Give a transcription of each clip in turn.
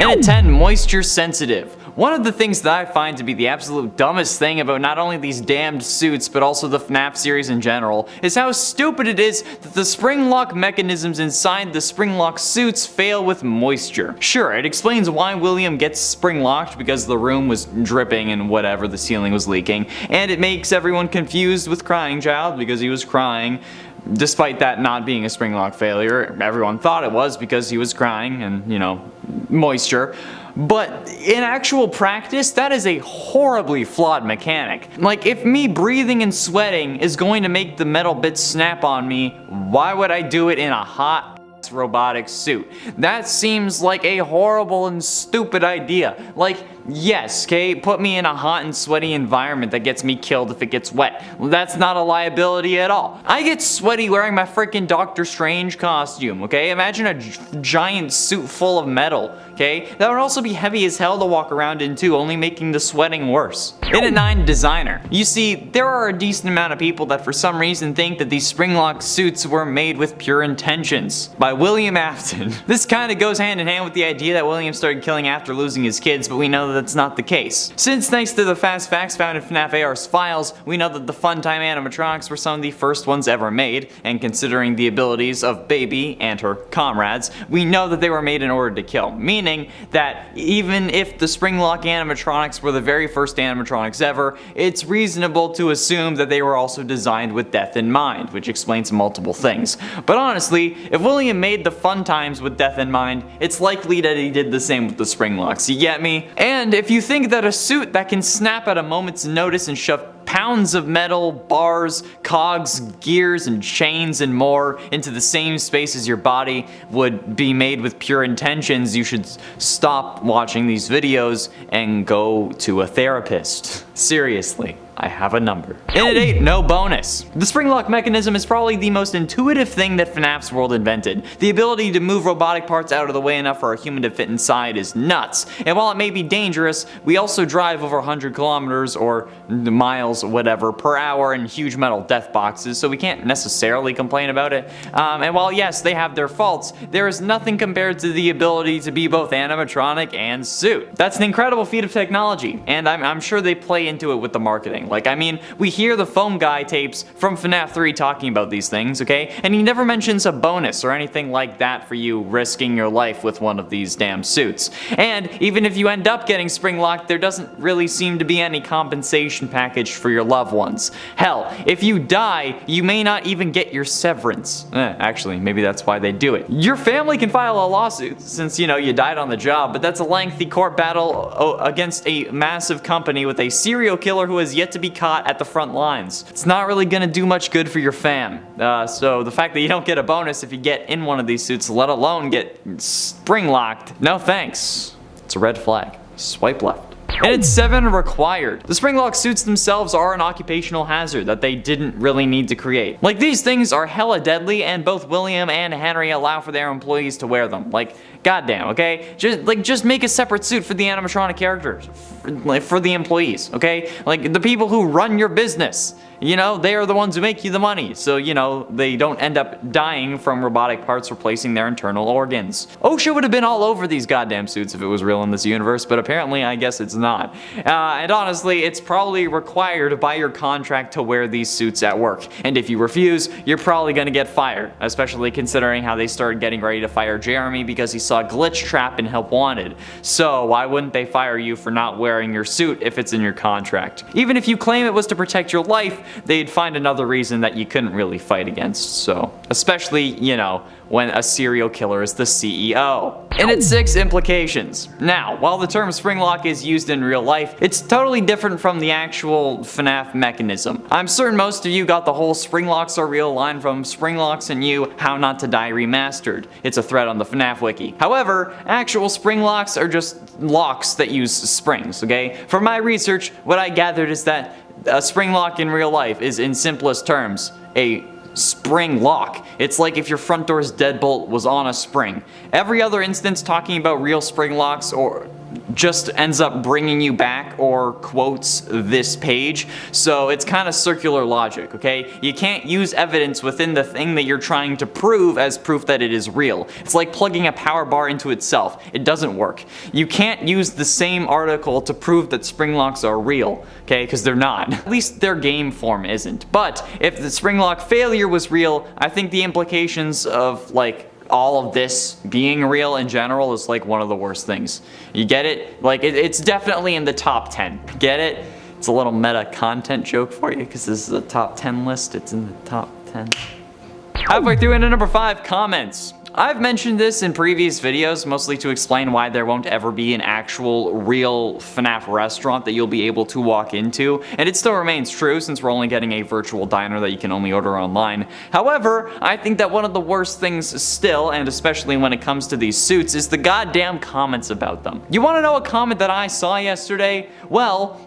And at 10, moisture sensitive. One of the things that I find to be the absolute dumbest thing about not only these damned suits, but also the FNAF series in general, is how stupid it is that the Springlock mechanisms inside the Springlock suits fail with moisture. Sure, it explains why William gets spring-locked because the room was dripping and whatever, the ceiling was leaking, and it makes everyone confused with Crying Child because he was crying. Despite that not being a Springlock failure, everyone thought it was because he was crying and, you know, moisture. But in actual practice, that is a horribly flawed mechanic. Like, if me breathing and sweating is going to make the metal bits snap on me, why would I do it in a hot robotic suit? That seems like a horrible and stupid idea. Like, yes, okay, put me in a hot and sweaty environment that gets me killed if it gets wet. That's not a liability at all. I get sweaty wearing my freaking Doctor Strange costume, okay? Imagine a giant suit full of metal, okay? That would also be heavy as hell to walk around in too, only making the sweating worse. In at 9, designer. You see, there are a decent amount of people that for some reason think that these Springlock suits were made with pure intentions. By William Afton. This kind of goes hand in hand with the idea that William started killing after losing his kids, but we know that that's not the case. Since thanks to the fast facts found in FNAF AR's files, we know that the Funtime animatronics were some of the first ones ever made, and considering the abilities of Baby and her comrades, we know that they were made in order to kill, meaning that even if the Springlock animatronics were the very first animatronics ever, it's reasonable to assume that they were also designed with death in mind, which explains multiple things. But honestly, if William made the Funtimes with death in mind, it's likely that he did the same with the Springlocks, you get me? And if you think that a suit that can snap at a moment's notice and shove pounds of metal, bars, cogs, gears, and chains and more into the same space as your body would be made with pure intentions, you should stop watching these videos and go to a therapist. Seriously. I have a number. In at 8, no bonus. The Springlock mechanism is probably the most intuitive thing that FNAF's world invented. The ability to move robotic parts out of the way enough for a human to fit inside is nuts. And while it may be dangerous, we also drive over 100 kilometers or miles, whatever, per hour in huge metal death boxes, so we can't necessarily complain about it. And while yes, they have their faults, there is nothing compared to the ability to be both animatronic and suit. That's an incredible feat of technology, and I'm sure they play into it with the marketing. Like, I mean, we hear the Foam Guy tapes from FNAF 3 talking about these things, okay? And he never mentions a bonus or anything like that for you risking your life with one of these damn suits. And even if you end up getting Springlocked, there doesn't really seem to be any compensation package for your loved ones. Hell, if you die, you may not even get your severance. Actually, maybe that's why they do it. Your family can file a lawsuit since, you know, you died on the job, but that's a lengthy court battle against a massive company with a serial killer who has yet to be caught at the front lines. It's not really gonna do much good for your fam. So the fact that you don't get a bonus if you get in one of these suits, let alone get spring-locked, no thanks. It's a red flag. Swipe left. And it's 7, required. The Springlock suits themselves are an occupational hazard that they didn't really need to create. Like, these things are hella deadly, and both William and Henry allow for their employees to wear them. Like, goddamn, okay? Just make a separate suit for the animatronic characters, for the employees, okay? Like, the people who run your business. You know, they are the ones who make you the money, so, you know, they don't end up dying from robotic parts replacing their internal organs. OSHA would have been all over these goddamn suits if it was real in this universe, but apparently I guess it's not. And honestly, it's probably required by your contract to wear these suits at work. And if you refuse, you're probably gonna get fired, especially considering how they started getting ready to fire Jeremy because he saw Glitch Trap in Help Wanted. So why wouldn't they fire you for not wearing your suit if it's in your contract? Even if you claim it was to protect your life, they'd find another reason that you couldn't really fight against, so. Especially, you know, when a serial killer is the CEO. And at 6, implications. Now, while the term Springlock is used in real life, it's totally different from the actual FNAF mechanism. I'm certain most of you got the whole Springlocks are real line from Springlocks and You, How Not to Die Remastered. It's a thread on the FNAF wiki. However, actual Springlocks are just locks that use springs, okay? From my research, what I gathered is that a Springlock in real life is, in simplest terms, a spring lock. It's like if your front door's deadbolt was on a spring. Every other instance talking about real spring locks or just ends up bringing you back or quotes this page. So it's kind of circular logic, okay? You can't use evidence within the thing that you're trying to prove as proof that it is real. It's like plugging a power bar into itself. It doesn't work. You can't use the same article to prove that Springlocks are real, okay? Because they're not. At least their game form isn't. But if the Springlock failure was real, I think the implications of like all of this being real in general is like one of the worst things. You get it? Like it's definitely in the top 10. Get it? It's a little meta content joke for you because this is a top 10 list. It's in the top 10. Halfway through into number 5, comments. I've mentioned this in previous videos, mostly to explain why there won't ever be an actual real FNAF restaurant that you'll be able to walk into, and it still remains true since we're only getting a virtual diner that you can only order online. However, I think that one of the worst things still, and especially when it comes to these suits, is the goddamn comments about them. You want to know a comment that I saw yesterday? Well,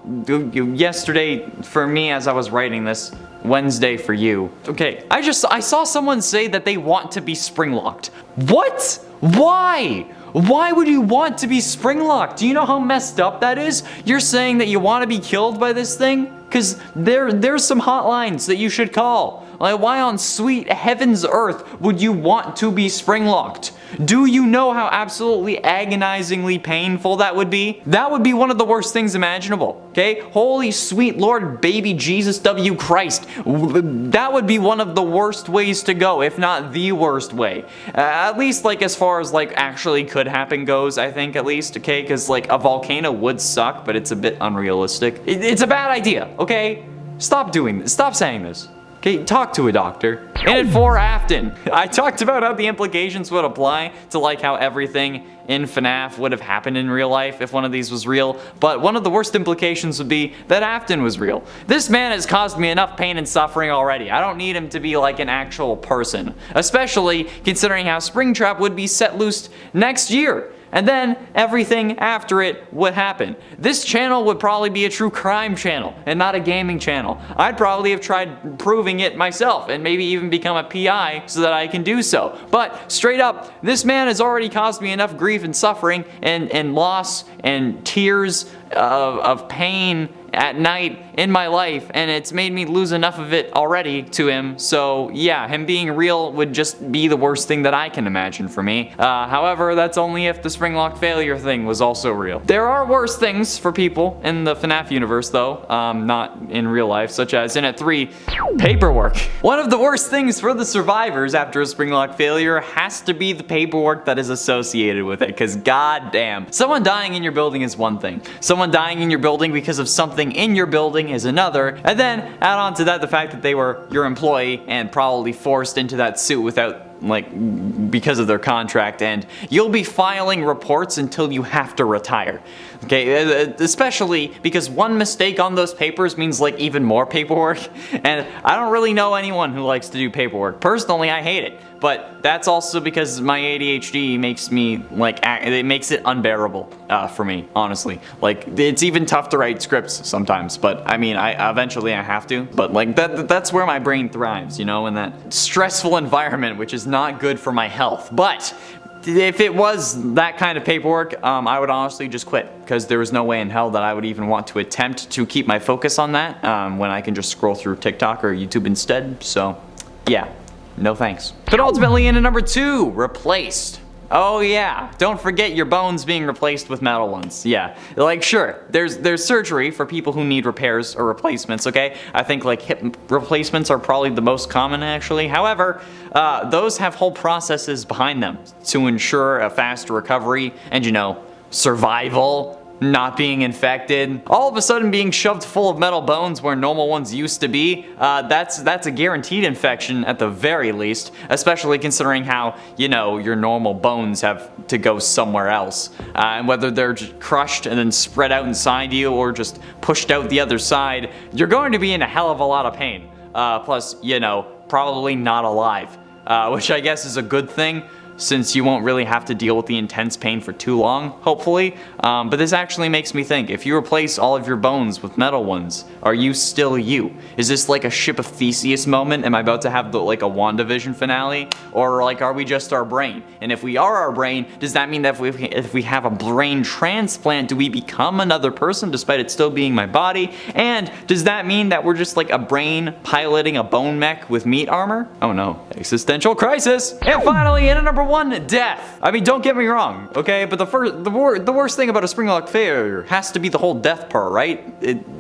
yesterday for me as I was writing this, Wednesday for you. Okay, I saw someone say that they want to be spring-locked. What? Why? Why would you want to be spring-locked? Do you know how messed up that is? You're saying that you want to be killed by this thing? Because there's some hotlines that you should call. Like, why on sweet heaven's earth would you want to be spring-locked? Do you know how absolutely agonizingly painful that would be? That would be one of the worst things imaginable, okay? Holy sweet Lord baby Jesus W. Christ. That would be one of the worst ways to go, if not the worst way. At least like as far as like actually could happen goes, I think at least, okay? Because like a volcano would suck, but it's a bit unrealistic. It's a bad idea, okay? Stop doing this. Stop saying this. Okay, talk to a doctor. And for Afton, I talked about how the implications would apply to like how everything in FNAF would have happened in real life if one of these was real, but one of the worst implications would be that Afton was real. This man has caused me enough pain and suffering already. I don't need him to be like an actual person, especially considering how Springtrap would be set loose next year. And then everything after it would happen. This channel would probably be a true crime channel and not a gaming channel. I'd probably have tried proving it myself and maybe even become a PI so that I can do so. But straight up, this man has already caused me enough grief and suffering and loss and tears of pain at night in my life, and it's made me lose enough of it already to him. So yeah, him being real would just be the worst thing that I can imagine for me. However, that's only if the Springlock failure thing was also real. There are worse things for people in the FNAF universe though, not in real life, such as in at 3, paperwork. One of the worst things for the survivors after a Springlock failure has to be the paperwork that is associated with it, because goddamn, someone dying in your building is one thing. Someone dying in your building because of something in your building is another, and then add on to that the fact that they were your employee and probably forced into that suit without because of their contract, and you'll be filing reports until you have to retire. Okay, especially because one mistake on those papers means like even more paperwork, and I don't really know anyone who likes to do paperwork. Personally, I hate it, but that's also because my ADHD makes me it makes it unbearable for me, honestly. Like, it's even tough to write scripts sometimes, but I mean, eventually I have to, but like that's where my brain thrives, you know, in that stressful environment, which is not good for my health. But if it was that kind of paperwork, I would honestly just quit, because there was no way in hell that I would even want to attempt to keep my focus on that when I can just scroll through TikTok or YouTube instead. So yeah, no thanks. But ultimately into number 2, replaced. Oh yeah, don't forget your bones being replaced with metal ones. Yeah, like sure, there's surgery for people who need repairs or replacements, okay? I think like hip replacements are probably the most common actually. However, those have whole processes behind them to ensure a fast recovery and, you know, survival, not being infected. All of a sudden being shoved full of metal bones where normal ones used to be, that's a guaranteed infection at the very least, especially considering how, you know, your normal bones have to go somewhere else. And whether they're just crushed and then spread out inside you or just pushed out the other side, you're going to be in a hell of a lot of pain. Plus, you know, probably not alive, which I guess is a good thing. since you won't really have to deal with the intense pain for too long, hopefully. But this actually makes me think, if you replace all of your bones with metal ones, are you still you? Is this like a Ship of Theseus moment? Am I about to have like a WandaVision finale? Or like, are we just our brain? And if we are our brain, does that mean that if we have a brain transplant, do we become another person despite it still being my body? And does that mean that we're just like a brain piloting a bone mech with meat armor? Oh no, existential crisis. And finally, in at number 1, death. I mean, don't get me wrong, okay? But the worst thing about a Springlock failure has to be the whole death part, right?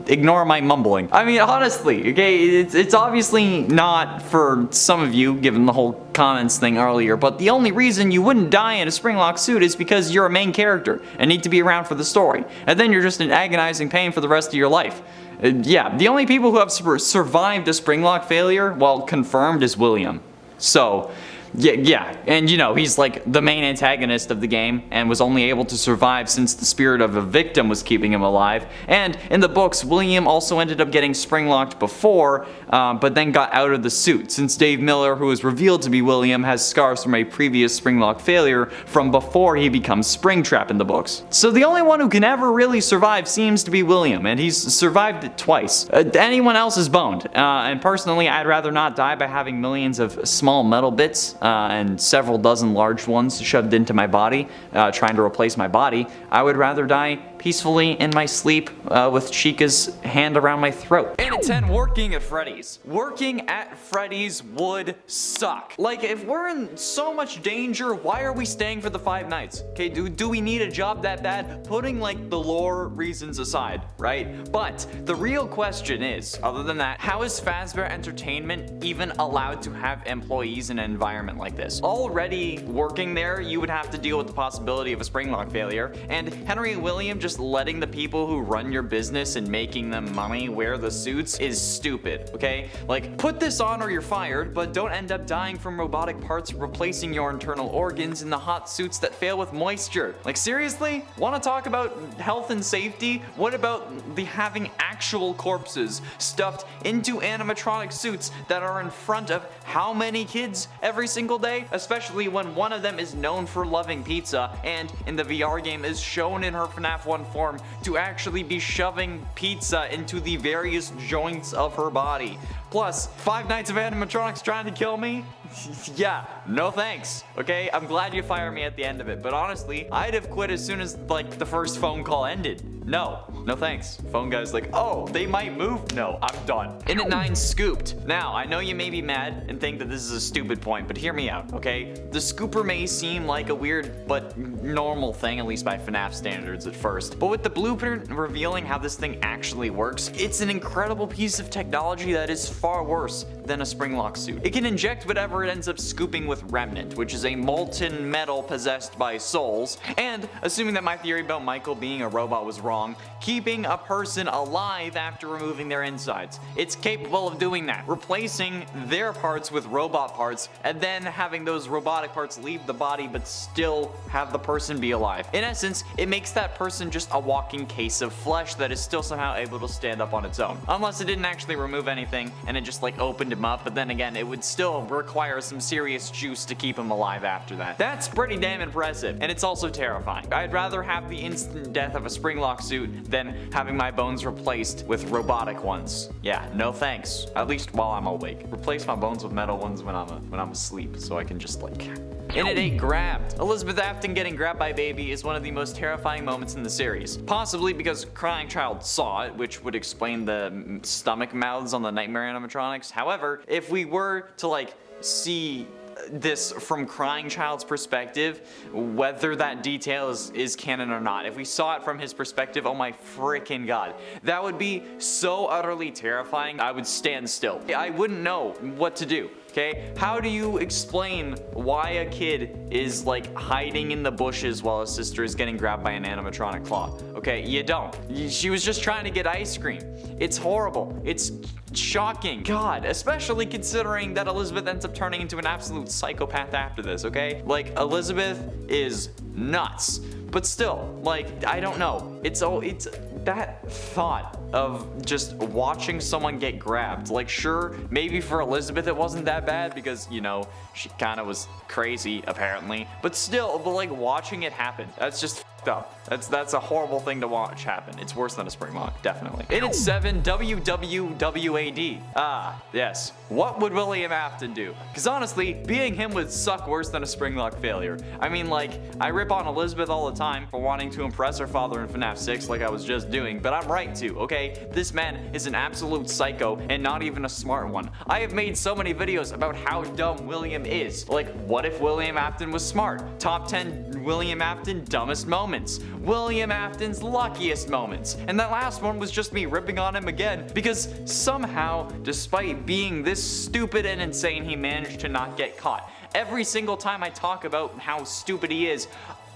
Ignore my mumbling. I mean, honestly, okay, it's obviously not for some of you, given the whole comments thing earlier, but the only reason you wouldn't die in a Springlock suit is because you're a main character and need to be around for the story. And then you're just in agonizing pain for the rest of your life. Yeah, the only people who have survived a Springlock failure, well, confirmed, is William. So, yeah, and you know, he's like the main antagonist of the game and was only able to survive since the spirit of a victim was keeping him alive. And in the books, William also ended up getting springlocked before, but then got out of the suit, since Dave Miller, who is revealed to be William, has scars from a previous Springlock failure from before he becomes Springtrap in the books. So the only one who can ever really survive seems to be William, and he's survived it twice. Anyone else is boned, and personally, I'd rather not die by having millions of small metal bits and several dozen large ones shoved into my body, trying to replace my body. I would rather die peacefully in my sleep with Chica's hand around my throat. And at 10, working at Freddy's. Working at Freddy's would suck. Like, if we're in so much danger, why are we staying for the 5 nights? Okay, do we need a job that bad? Putting like the lore reasons aside, right? But the real question is, other than that, how is Fazbear Entertainment even allowed to have employees in an environment like this? Already working there, you would have to deal with the possibility of a Springlock failure, and Henry and William just letting the people who run your business and making them money wear the suits is stupid, okay? Like, put this on or you're fired, but don't end up dying from robotic parts replacing your internal organs in the hot suits that fail with moisture. Like, seriously? Want to talk about health and safety? What about having actual corpses stuffed into animatronic suits that are in front of how many kids every single day? Especially when one of them is known for loving pizza and in the VR game is shown in her FNAF 1 form to actually be shoving pizza into the various joints of her body. Plus, 5 nights of animatronics trying to kill me? Yeah, no thanks, okay? I'm glad you fired me at the end of it, but honestly, I'd have quit as soon as, like, the first phone call ended. No thanks. Phone guy's like, oh, they might move? No, I'm done. In at 9, scooped. Now, I know you may be mad and think that this is a stupid point, but hear me out, okay? The scooper may seem like a weird but normal thing, at least by FNAF standards at first, but with the blueprint revealing how this thing actually works, it's an incredible piece of technology that is far worse than a Springlock suit. It can inject whatever it ends up scooping with Remnant, which is a molten metal possessed by souls, and assuming that my theory about Michael being a robot was wrong, keeping a person alive after removing their insides. It's capable of doing that, replacing their parts with robot parts, and then having those robotic parts leave the body but still have the person be alive. In essence, it makes that person just a walking case of flesh that is still somehow able to stand up on its own. Unless it didn't actually remove anything and it just like opened him up, but then again, it would still require some serious juice to keep him alive after that. That's pretty damn impressive, and it's also terrifying. I'd rather have the instant death of a Springlock suit than having my bones replaced with robotic ones. Yeah, no thanks. At least while I'm awake. Replace my bones with metal ones when I'm asleep, so I can just like... In at 8, grabbed. Elizabeth Afton getting grabbed by Baby is one of the most terrifying moments in the series. Possibly because Crying Child saw it, which would explain the stomach mouths on the Nightmare animatronics. However, if we were to like see this from Crying Child's perspective, whether that detail is canon or not, if we saw it from his perspective, oh my freaking god, that would be so utterly terrifying. I would stand still. I wouldn't know what to do. Okay, how do you explain why a kid is like hiding in the bushes while his sister is getting grabbed by an animatronic claw? Okay, you don't. She was just trying to get ice cream. It's horrible. It's shocking. God, especially considering that Elizabeth ends up turning into an absolute psychopath after this, okay? Like, Elizabeth is nuts. But still, like, I don't know. It's that thought of just watching someone get grabbed. Like, sure, maybe for Elizabeth it wasn't that bad because, you know, she kind of was crazy apparently. But still, like, watching it happen, that's just f***ed up. That's a horrible thing to watch happen. It's worse than a Springlock, definitely. In at 7, WWWAD. Ah, yes. What would William Afton do? Because honestly, being him would suck worse than a Springlock failure. I mean, like, I rip on Elizabeth all the time for wanting to impress her father in FNAF 6 like I was just doing, but I'm right to, okay? This man is an absolute psycho and not even a smart one. I have made so many videos about how dumb William is. Like, what if William Afton was smart? Top 10 William Afton dumbest moments. William Afton's luckiest moments. And that last one was just me ripping on him again because somehow, despite being this stupid and insane, he managed to not get caught. Every single time I talk about how stupid he is,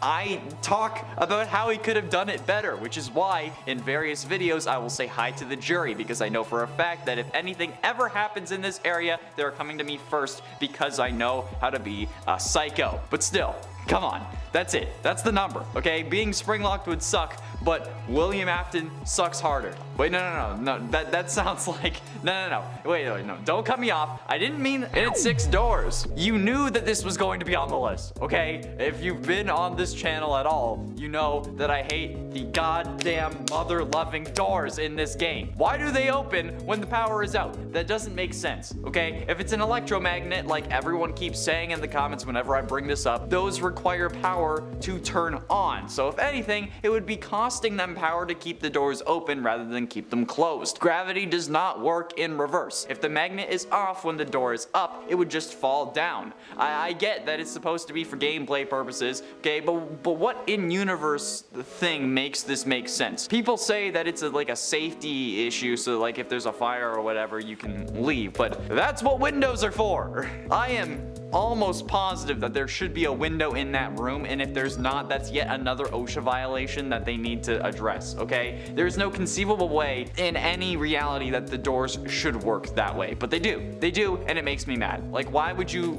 I talk about how he could have done it better, which is why in various videos I will say hi to the jury, because I know for a fact that if anything ever happens in this area, they're coming to me first because I know how to be a psycho. But still, come on, that's it. That's the number, okay? Being Springlocked would suck, but William Afton sucks harder. Wait, no, that sounds like, no, wait, no, don't cut me off. I didn't mean it at 6 doors. You knew that this was going to be on the list, okay? If you've been on this channel at all, you know that I hate the goddamn mother-loving doors in this game. Why do they open when the power is out? That doesn't make sense, okay? If it's an electromagnet, like everyone keeps saying in the comments whenever I bring this up, those require power to turn on. So if anything, it would be costing them power to keep the doors open rather than keep them closed. Gravity does not work in reverse. If the magnet is off when the door is up, it would just fall down. I get that it's supposed to be for gameplay purposes, okay, but what in-universe thing makes this make sense? People say that it's like a safety issue, so like if there's a fire or whatever, you can leave, but that's what windows are for. I am almost positive that there should be a window in that room, and if there's not, that's yet another OSHA violation that they need to address, okay? There's no conceivable way in any reality that the doors should work that way, but they do, and it makes me mad. Like, why would you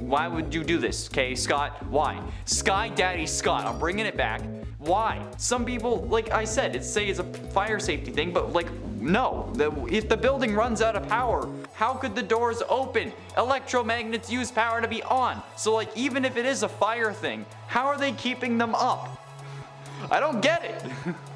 do this, okay, Scott? Why? Sky Daddy Scott, I'm bringing it back. Why? Some people, like I said, say it's a fire safety thing, but like, no. If the building runs out of power, how could the doors open? Electromagnets use power to be on. So like, even if it is a fire thing, how are they keeping them up? I don't get it.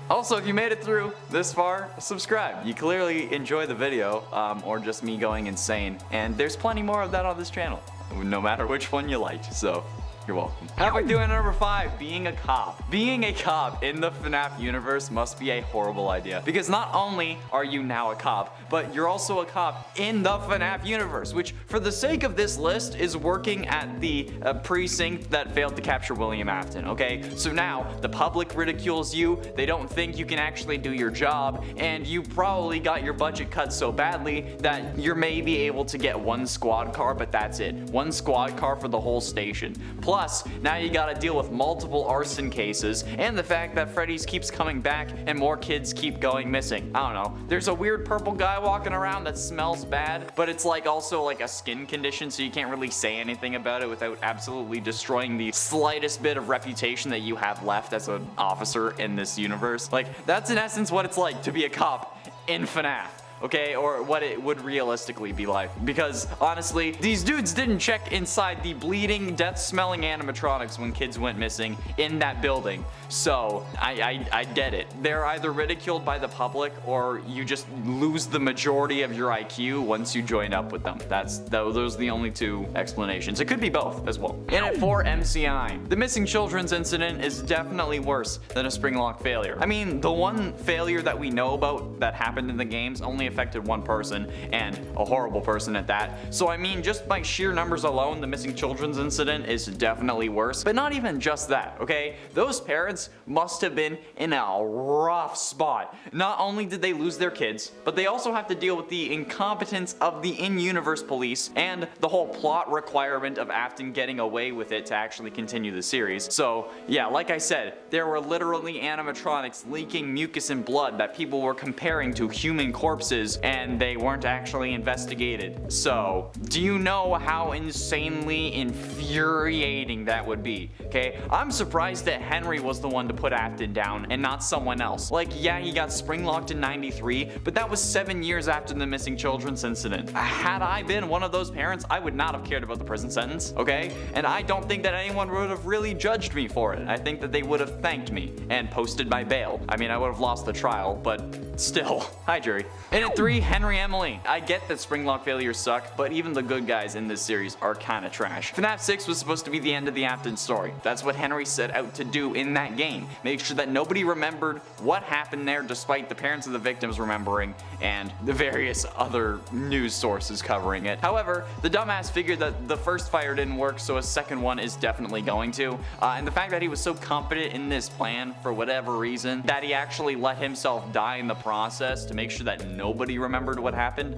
Also, if you made it through this far, subscribe. You clearly enjoy the video, or just me going insane. And there's plenty more of that on this channel, no matter which one you liked, so you're welcome. How about doing number 5, being a cop? Being a cop in the FNAF universe must be a horrible idea, because not only are you now a cop, but you're also a cop in the FNAF universe, which for the sake of this list is working at the precinct that failed to capture William Afton, okay? So now the public ridicules you, they don't think you can actually do your job, and you probably got your budget cut so badly that you're maybe able to get 1 squad car, but that's it. 1 squad car for the whole station. Plus, now you gotta deal with multiple arson cases, and the fact that Freddy's keeps coming back and more kids keep going missing. I don't know. There's a weird purple guy walking around that smells bad, but it's like also like a skin condition, so you can't really say anything about it without absolutely destroying the slightest bit of reputation that you have left as an officer in this universe. Like, that's in essence what it's like to be a cop in FNAF. Okay, or what it would realistically be like. Because, honestly, these dudes didn't check inside the bleeding, death-smelling animatronics when kids went missing in that building. So, I get it. They're either ridiculed by the public, or you just lose the majority of your IQ once you join up with them. Those are the only 2 explanations. It could be both, as well. In at 4, MCI. The missing children's incident is definitely worse than a Springlock failure. I mean, the one failure that we know about that happened in the games only affected 1 person, and a horrible person at that. So I mean, just by sheer numbers alone, the missing children's incident is definitely worse. But not even just that, okay? Those parents must have been in a rough spot. Not only did they lose their kids, but they also have to deal with the incompetence of the in-universe police and the whole plot requirement of Afton getting away with it to actually continue the series. So yeah, like I said, there were literally animatronics leaking mucus and blood that people were comparing to human corpses cases and they weren't actually investigated. So, do you know how insanely infuriating that would be? Okay, I'm surprised that Henry was the one to put Afton down and not someone else. Like, yeah, he got springlocked in 93, but that was 7 years after the missing children's incident. Had I been one of those parents, I would not have cared about the prison sentence, okay? And I don't think that anyone would have really judged me for it. I think that they would have thanked me and posted my bail. I mean, I would have lost the trial, but still. Hi, jury. And at 3, Henry Emily. I get that Springlock failures suck, but even the good guys in this series are kinda trash. FNAF 6 was supposed to be the end of the Afton story. That's what Henry set out to do in that game. Make sure that nobody remembered what happened there despite the parents of the victims remembering and the various other news sources covering it. However, the dumbass figured that the first fire didn't work, so a second one is definitely going to. And the fact that he was so confident in this plan for whatever reason that he actually let himself die in the process to make sure that nobody remembered what happened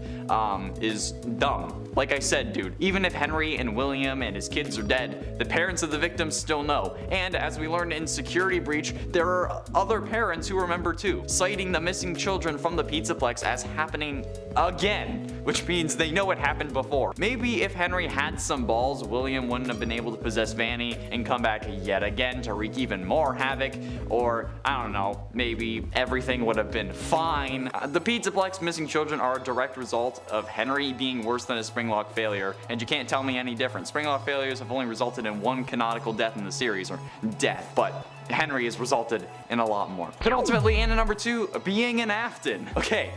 is dumb. Like I said, dude, even if Henry and William and his kids are dead, the parents of the victims still know. And as we learned in Security Breach, there are other parents who remember too, citing the missing children from the Pizzaplex as happening again, which means they know it happened before. Maybe if Henry had some balls, William wouldn't have been able to possess Vanny and come back yet again to wreak even more havoc, or I don't know, maybe everything would have been fine. The Pizzaplex missing children are a direct result of Henry being worse than a Springlock failure, and you can't tell me any different. Springlock failures have only resulted in one canonical death in the series, or death, but Henry has resulted in a lot more. But ultimately, in number 2, being an Afton. Okay,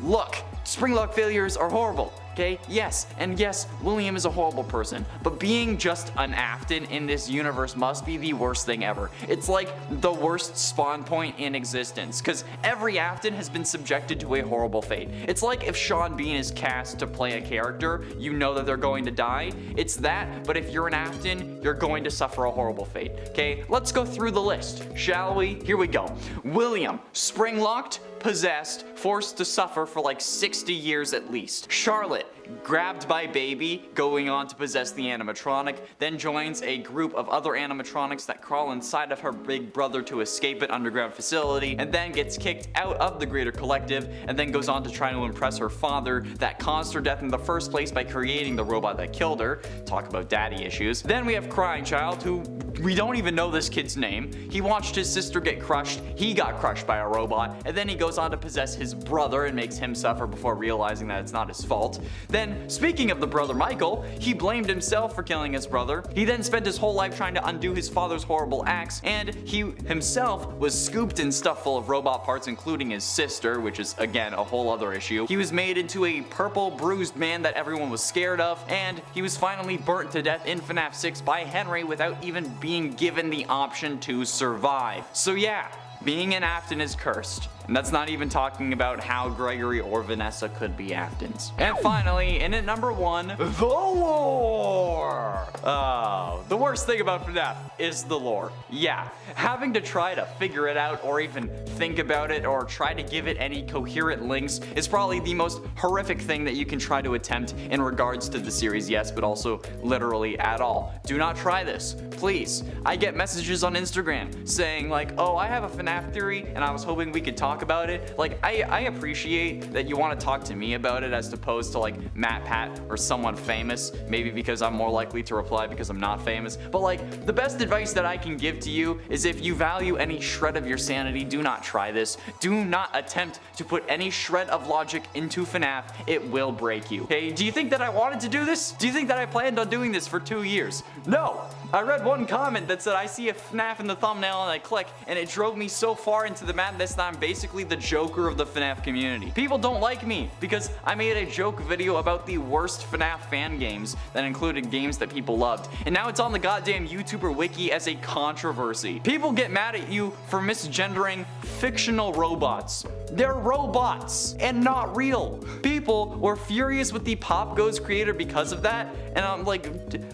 look, Springlock failures are horrible. Okay, yes, and yes, William is a horrible person, but being just an Afton in this universe must be the worst thing ever. It's like the worst spawn point in existence, because every Afton has been subjected to a horrible fate. It's like if Sean Bean is cast to play a character, you know that they're going to die. It's that, but if you're an Afton, you're going to suffer a horrible fate. Okay, let's go through the list, shall we? Here we go. William, springlocked, possessed, forced to suffer for like 60 years at least. Charlotte, grabbed by Baby, going on to possess the animatronic, then joins a group of other animatronics that crawl inside of her big brother to escape an underground facility, and then gets kicked out of the greater collective, and then goes on to try to impress her father that caused her death in the first place by creating the robot that killed her. Talk about daddy issues. Then we have Crying Child, who we don't even know this kid's name. He watched his sister get crushed, he got crushed by a robot, and then he goes on to possess his brother and makes him suffer before realizing that it's not his fault. Then, speaking of the brother Michael, he blamed himself for killing his brother. He then spent his whole life trying to undo his father's horrible acts, and he himself was scooped in stuff full of robot parts, including his sister, which is again a whole other issue. He was made into a purple bruised man that everyone was scared of, and he was finally burnt to death in FNAF 6 by Henry without even being given the option to survive. So yeah, being an Afton is cursed. And that's not even talking about how Gregory or Vanessa could be Aftons. And finally, in at number 1, the lore! Oh, the worst thing about FNAF is the lore. Yeah, having to try to figure it out or even think about it or try to give it any coherent links is probably the most horrific thing that you can try to attempt in regards to the series, yes, but also literally at all. Do not try this, please. I get messages on Instagram saying like, oh, I have a FNAF theory and I was hoping we could talk about it. Like, I appreciate that you want to talk to me about it as opposed to like Matt Pat or someone famous, maybe because I'm more likely to reply because I'm not famous. But like, the best advice that I can give to you is if you value any shred of your sanity, do not try this. Do not attempt to put any shred of logic into FNAF. It will break you. Okay, do you think that I wanted to do this? Do you think that I planned on doing this for 2 years? No! I read one comment that said I see a FNAF in the thumbnail and I click, and it drove me so far into the madness that I'm basically the Joker of the FNAF community. People don't like me because I made a joke video about the worst FNAF fan games that included games that people loved, and now it's on the goddamn YouTuber wiki as a controversy. People get mad at you for misgendering fictional robots. They're robots and not real. People were furious with the Pop Goes creator because of that, and I'm like,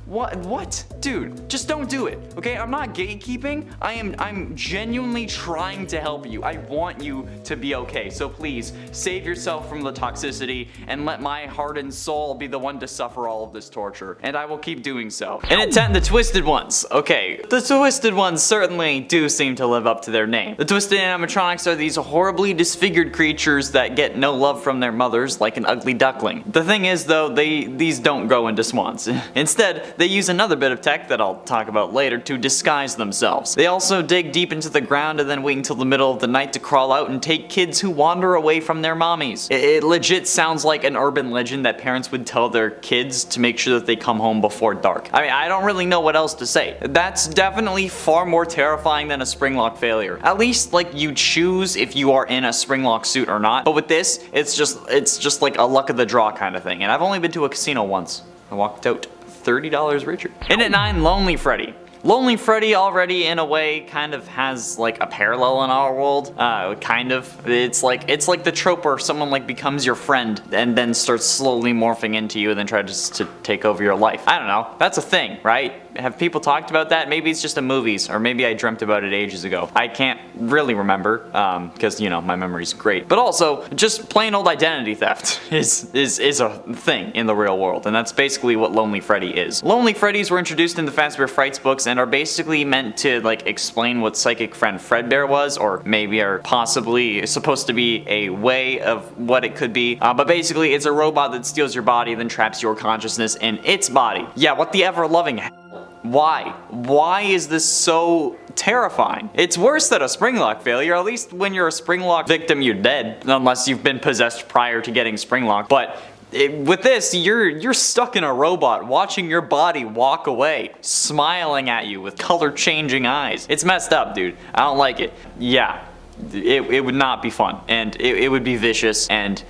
what? Dude, just don't do it, okay? I'm not gatekeeping. I'm genuinely trying to help you. I want you to be okay, so please save yourself from the toxicity and let my heart and soul be the one to suffer all of this torture, and I will keep doing so. And at 10, the Twisted Ones. Okay, the Twisted Ones certainly do seem to live up to their name. The Twisted animatronics are these horribly dysfunctional disfigured creatures that get no love from their mothers, like an ugly duckling. The thing is though, these don't go into swans. Instead, they use another bit of tech that I'll talk about later to disguise themselves. They also dig deep into the ground and then wait until the middle of the night to crawl out and take kids who wander away from their mommies. It legit sounds like an urban legend that parents would tell their kids to make sure that they come home before dark. I mean, I don't really know what else to say. That's definitely far more terrifying than a Springlock failure. At least, like, you choose if you are in a Springlock suit or not. But with this, it's just like a luck of the draw kind of thing. And I've only been to a casino once. I walked out $30 richer. In at 9, Lonely Freddy. Lonely Freddy already, in a way, kind of has like a parallel in our world. Kind of. It's like the trope where someone like becomes your friend and then starts slowly morphing into you and then tries to take over your life. I don't know. That's a thing, right? Have people talked about that? Maybe it's just in movies, or maybe I dreamt about it ages ago. I can't really remember, because, you know, my memory's great. But also, just plain old identity theft is a thing in the real world, and that's basically what Lonely Freddy is. Lonely Freddys were introduced in the Fazbear Frights books and are basically meant to, like, explain what Psychic Friend Fredbear was, or maybe are possibly supposed to be a way of what it could be. But basically, it's a robot that steals your body, then traps your consciousness in its body. Yeah, what the ever-loving hell? Why? Why is this so terrifying? It's worse than a Springlock failure. At least when you're a Springlock victim, you're dead. Unless you've been possessed prior to getting Springlock. But with this, you're stuck in a robot, watching your body walk away, smiling at you with color-changing eyes. It's messed up, dude. I don't like it. Yeah, it would not be fun. And it would be vicious, and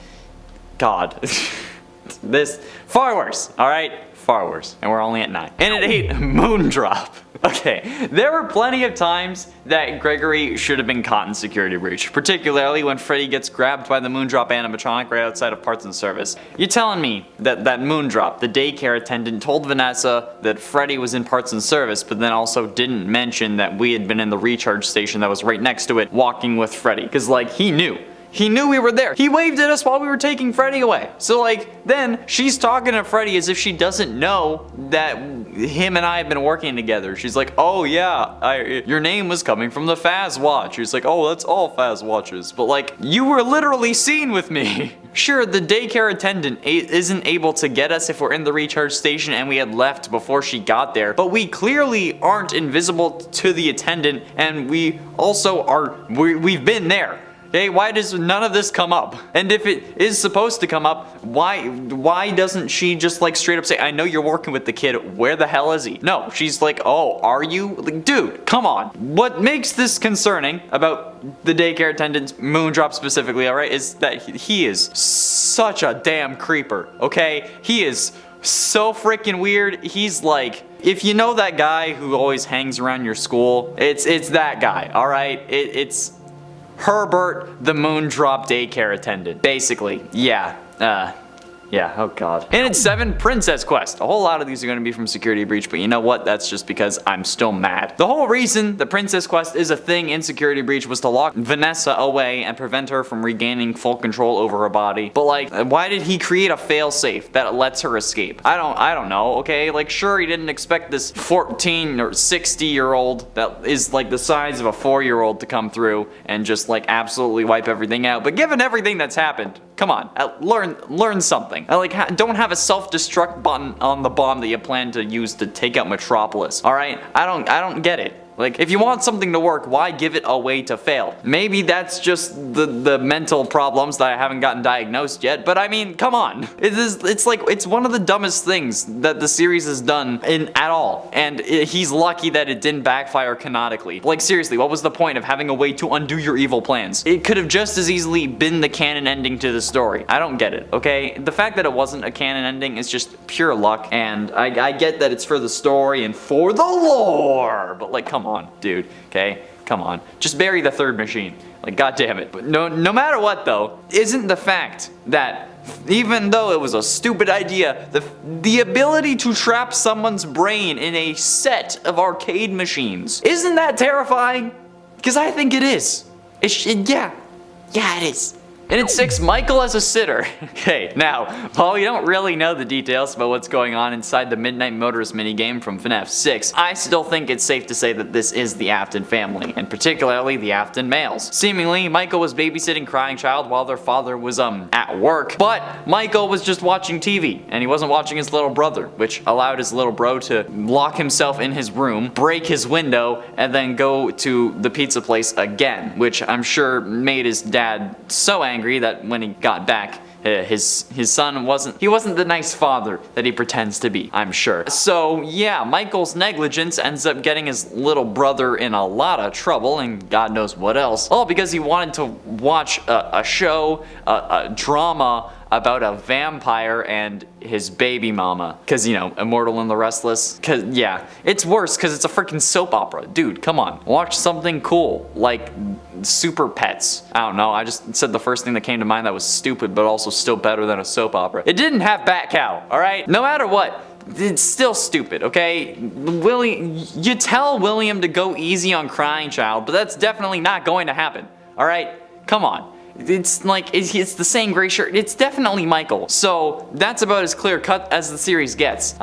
God. This, far worse, alright? Far worse. And we're only at 9. And at 8, Moondrop. Okay, there were plenty of times that Gregory should have been caught in security breach, particularly when Freddy gets grabbed by the Moondrop animatronic right outside of parts and service. You're telling me that Moondrop, the daycare attendant, told Vanessa that Freddy was in parts and service, but then also didn't mention that we had been in the recharge station that was right next to it, walking with Freddy, because, like, he knew. He knew we were there. He waved at us while we were taking Freddy away. So, like, then she's talking to Freddy as if she doesn't know that him and I have been working together. She's like, oh yeah, your name was coming from the Faz Watch. He's like, oh, that's all Faz Watches. But, like, you were literally seen with me. Sure, the daycare attendant isn't able to get us if we're in the recharge station and we had left before she got there, but we clearly aren't invisible to the attendant, and we also are, we've been there. Okay, why does none of this come up? And if it is supposed to come up, why doesn't she just, like, straight up say, I know you're working with the kid, where the hell is he? No, she's like, oh, are you? Like, dude, come on. What makes this concerning about the daycare attendant's Moondrop specifically, alright, is that he is such a damn creeper, okay? He is so freaking weird. He's like, if you know that guy who always hangs around your school, it's that guy, alright? It's Herbert, the Moondrop daycare attendant. Basically, yeah. Yeah, oh god. And it's 7, Princess Quest. A whole lot of these are going to be from Security Breach, but you know what? That's just because I'm still mad. The whole reason the Princess Quest is a thing in Security Breach was to lock Vanessa away and prevent her from regaining full control over her body. But, like, why did he create a failsafe that lets her escape? I don't know, okay? Like, sure, he didn't expect this 14 or 60-year-old that is, like, the size of a 4-year-old to come through and just, like, absolutely wipe everything out. But given everything that's happened, come on, learn something. Like, don't have a self-destruct button on the bomb that you plan to use to take out Metropolis. All right, I don't get it. Like, if you want something to work, why give it a way to fail? Maybe that's just the mental problems that I haven't gotten diagnosed yet, but I mean, come on. It's one of the dumbest things that the series has done at all, and he's lucky that it didn't backfire canonically. Like, seriously, what was the point of having a way to undo your evil plans? It could have just as easily been the canon ending to the story. I don't get it, okay? The fact that it wasn't a canon ending is just pure luck, and I get that it's for the story and for the lore, but, like, come on. Dude, okay? Come on. Just bury the third machine. Like, god damn it. But no matter what, though, isn't the fact that even though it was a stupid idea, the ability to trap someone's brain in a set of arcade machines, isn't that terrifying? Because I think it is. Yeah, it is. And at 6, Michael as a sitter. Okay, now, while we don't really know the details about what's going on inside the Midnight Motors minigame from FNAF 6, I still think it's safe to say that this is the Afton family, and particularly the Afton males. Seemingly, Michael was babysitting Crying Child while their father was, at work, but Michael was just watching TV, and he wasn't watching his little brother, which allowed his little bro to lock himself in his room, break his window, and then go to the pizza place again, which I'm sure made his dad so angry that when he got back, his son wasn't the nice father that he pretends to be, I'm sure. So yeah, Michael's negligence ends up getting his little brother in a lot of trouble and God knows what else, all because he wanted to watch a show, a drama about a vampire and his baby mama. Cause you know, Immortal and the Restless. Cause yeah, it's worse cause it's a freaking soap opera. Dude, come on. Watch something cool, like Super Pets. I don't know, I just said the first thing that came to mind that was stupid but also still better than a soap opera. It didn't have Bat Cow, alright? No matter what, it's still stupid, okay? You tell William to go easy on Crying Child, but that's definitely not going to happen, alright? Come on. It's like, it's the same gray shirt. It's definitely Michael. So that's about as clear cut as the series gets.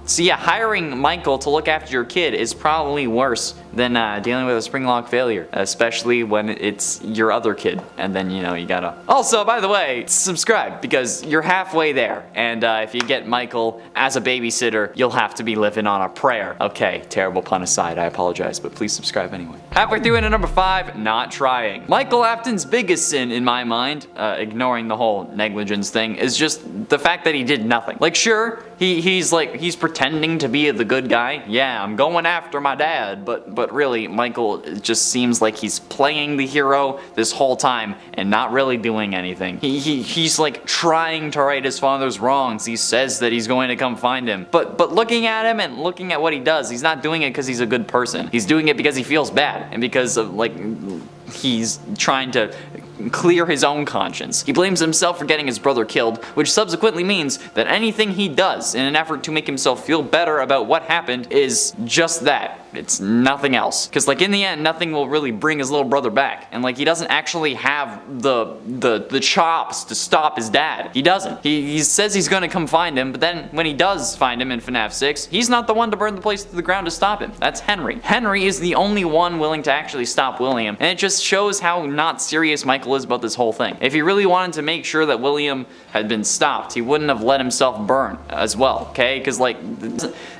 So yeah, hiring Michael to look after your kid is probably worse than dealing with a Springlock failure, especially when it's your other kid, and then you know you gotta. Also, by the way, subscribe because you're halfway there, and if you get Michael as a babysitter, you'll have to be living on a prayer. Okay, terrible pun aside, I apologize, but please subscribe anyway. Halfway through into number 5, not trying. Michael Afton's biggest sin in my mind, ignoring the whole negligence thing, is just the fact that he did nothing. Like, sure, he's pretending to be the good guy. Yeah, I'm going after my dad, but really, Michael just seems like he's playing the hero this whole time and not really doing anything. He's like trying to right his father's wrongs. He says that he's going to come find him, but looking at him and looking at what he does, he's not doing it because he's a good person. He's doing it because he feels bad and because of like he's trying to clear his own conscience. He blames himself for getting his brother killed, which subsequently means that anything he does in an effort to make himself feel better about what happened is just that. It's nothing else. Because like in the end, nothing will really bring his little brother back. And like he doesn't actually have the chops to stop his dad. He doesn't. He says he's gonna come find him, but then when he does find him in FNAF 6, he's not the one to burn the place to the ground to stop him. That's Henry. Henry is the only one willing to actually stop William, and it just shows how not serious Michael is about this whole thing. If he really wanted to make sure that William had been stopped, he wouldn't have let himself burn as well, okay? Because like,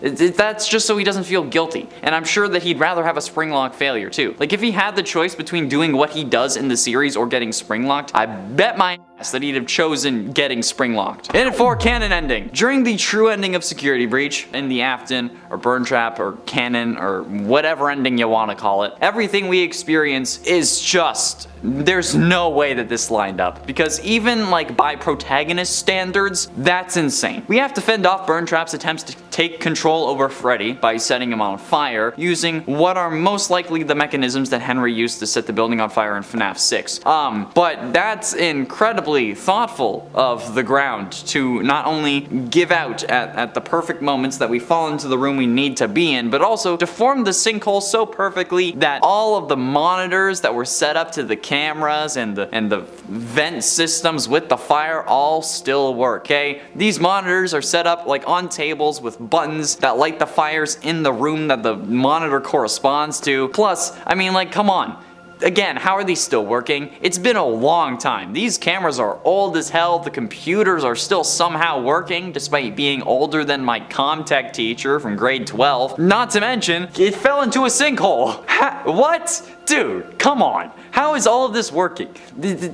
that's just so he doesn't feel guilty. And I'm sure that he'd rather have a Springlock failure too. Like if he had the choice between doing what he does in the series or getting Springlocked, I bet my ass that he'd have chosen getting Springlocked. And for canon ending. During the true ending of Security Breach, in the Afton, or Burn Trap, or canon, or whatever ending you want to call it, everything we experience is just, there's no way that this lined up. Because even like by protagonist standards, that's insane. We have to fend off Burn Trap's attempts to take control over Freddy by setting him on fire, using what are most likely the mechanisms that Henry used to set the building on fire in FNAF 6. But that's incredibly thoughtful of the ground to not only give out at the perfect moments that we fall into the room we need to be in, but also to form the sinkhole so perfectly that all of the monitors that were set up to the cameras and the vent systems with the fire all still work, okay? These monitors are set up like on tables with buttons that light the fires in the room that the monitor corresponds to. Plus, I mean, like, come on. Again, how are these still working? It's been a long time. These cameras are old as hell. The computers are still somehow working despite being older than my Comtech teacher from grade 12. Not to mention, it fell into a sinkhole. What? Dude, come on. How is all of this working?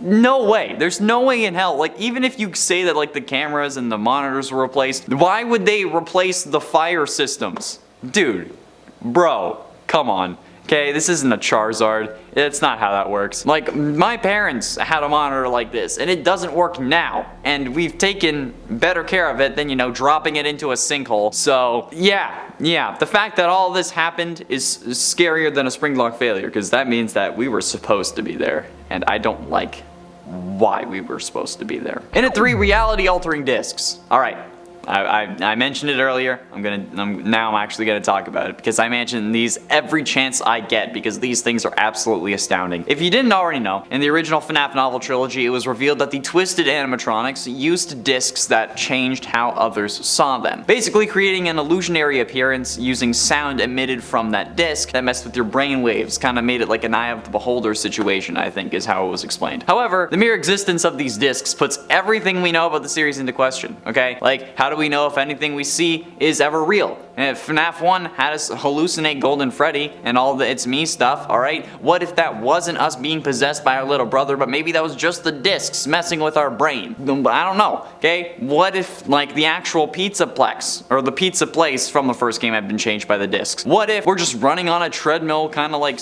No way. There's no way in hell. Like, even if you say that like the cameras and the monitors were replaced, why would they replace the fire systems? Dude, bro, come on. Okay, this isn't a Charizard. It's not how that works. Like, my parents had a monitor like this, and it doesn't work now. And we've taken better care of it than, you know, dropping it into a sinkhole. So, yeah. The fact that all this happened is scarier than a Springlock failure, because that means that we were supposed to be there. And I don't like why we were supposed to be there. And at 3, reality-altering discs. Alright. I mentioned it earlier. Now I'm actually gonna talk about it because I mention these every chance I get because these things are absolutely astounding. If you didn't already know, in the original FNAF novel trilogy, it was revealed that the twisted animatronics used discs that changed how others saw them, basically creating an illusionary appearance using sound emitted from that disc that messed with your brain waves, kind of made it like an eye of the beholder situation, I think is how it was explained. However, the mere existence of these discs puts everything we know about the series into question, okay? Like, how do we know if anything we see is ever real? And if FNAF 1 had us hallucinate Golden Freddy and all the It's Me stuff, alright? What if that wasn't us being possessed by our little brother, but maybe that was just the discs messing with our brain? I don't know, okay? What if, like, the actual pizza plex, or the pizza place from the first game had been changed by the discs? What if we're just running on a treadmill, kind of like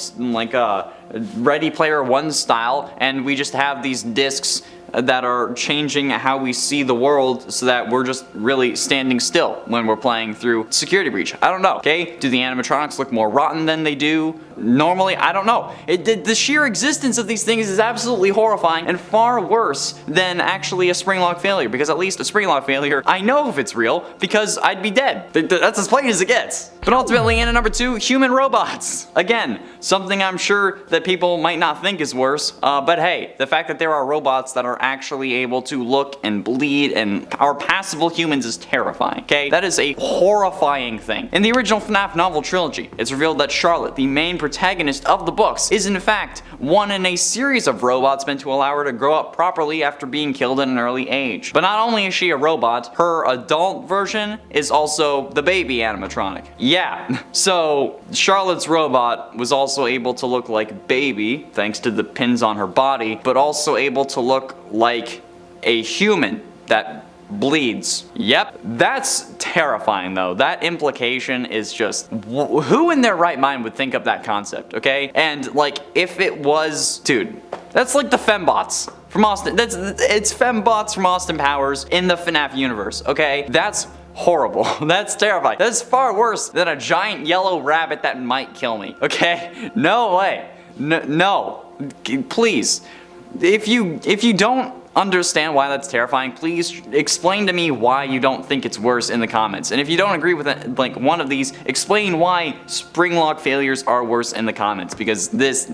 Ready Player One style, and we just have these discs that are changing how we see the world so that we're just really standing still when we're playing through Security Breach? I don't know, okay? Do the animatronics look more rotten than they do normally? I don't know. The sheer existence of these things is absolutely horrifying and far worse than actually a Springlock failure, because at least a Springlock failure, I know if it's real because I'd be dead. That's as plain as it gets. But ultimately, in at number 2, human robots. Again, something I'm sure that people might not think is worse, but hey, the fact that there are robots that are actually able to look and bleed and are passable humans is terrifying, okay? That is a horrifying thing. In the original FNAF novel trilogy, it's revealed that Charlotte, the main protagonist of the books, is in fact one in a series of robots meant to allow her to grow up properly after being killed at an early age. But not only is she a robot, her adult version is also the baby animatronic. Yeah, so Charlotte's robot was also able to look like baby, thanks to the pins on her body, but also able to look like a human that bleeds. Yep, that's terrifying though. That implication is just, who in their right mind would think of that concept, okay? And like, if it was, dude, that's like the fembots from Austin. It's fembots from Austin Powers in the FNAF universe, okay? That's horrible. That's terrifying. That's far worse than a giant yellow rabbit that might kill me, okay? No way. No. Please. If you don't understand why that's terrifying, please explain to me why you don't think it's worse in the comments. And if you don't agree with it, like one of these, explain why Springlock failures are worse in the comments, because this,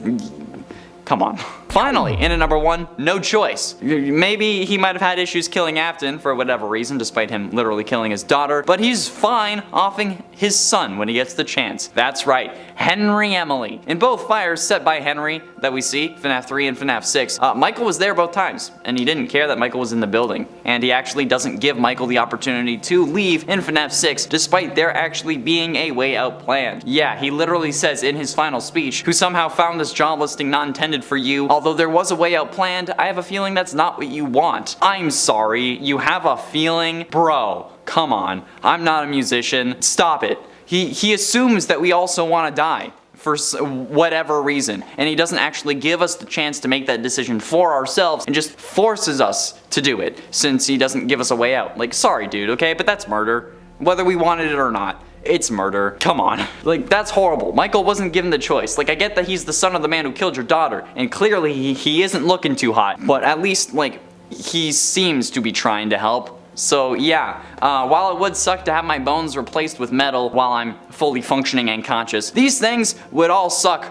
come on. Finally, in at number 1, No Choice. Maybe he might have had issues killing Afton for whatever reason, despite him literally killing his daughter, but he's fine offing his son when he gets the chance. That's right, Henry Emily. In both fires set by Henry that we see, FNAF 3 and FNAF 6, Michael was there both times, and he didn't care that Michael was in the building. And he actually doesn't give Michael the opportunity to leave in FNAF 6, despite there actually being a way out planned. Yeah, he literally says in his final speech, "Who somehow found this job listing not intended for you. Although there was a way out planned, I have a feeling that's not what you want." I'm sorry, you have a feeling? Bro, come on. I'm not a musician. Stop it. He assumes that we also want to die for whatever reason, and he doesn't actually give us the chance to make that decision for ourselves and just forces us to do it since he doesn't give us a way out. Like, sorry dude, okay, but that's murder. Whether we wanted it or not. It's murder. Come on. Like, that's horrible. Michael wasn't given the choice. Like, I get that he's the son of the man who killed your daughter, and clearly he isn't looking too hot, but at least, like, he seems to be trying to help. So yeah, while it would suck to have my bones replaced with metal while I'm fully functioning and conscious, these things would all suck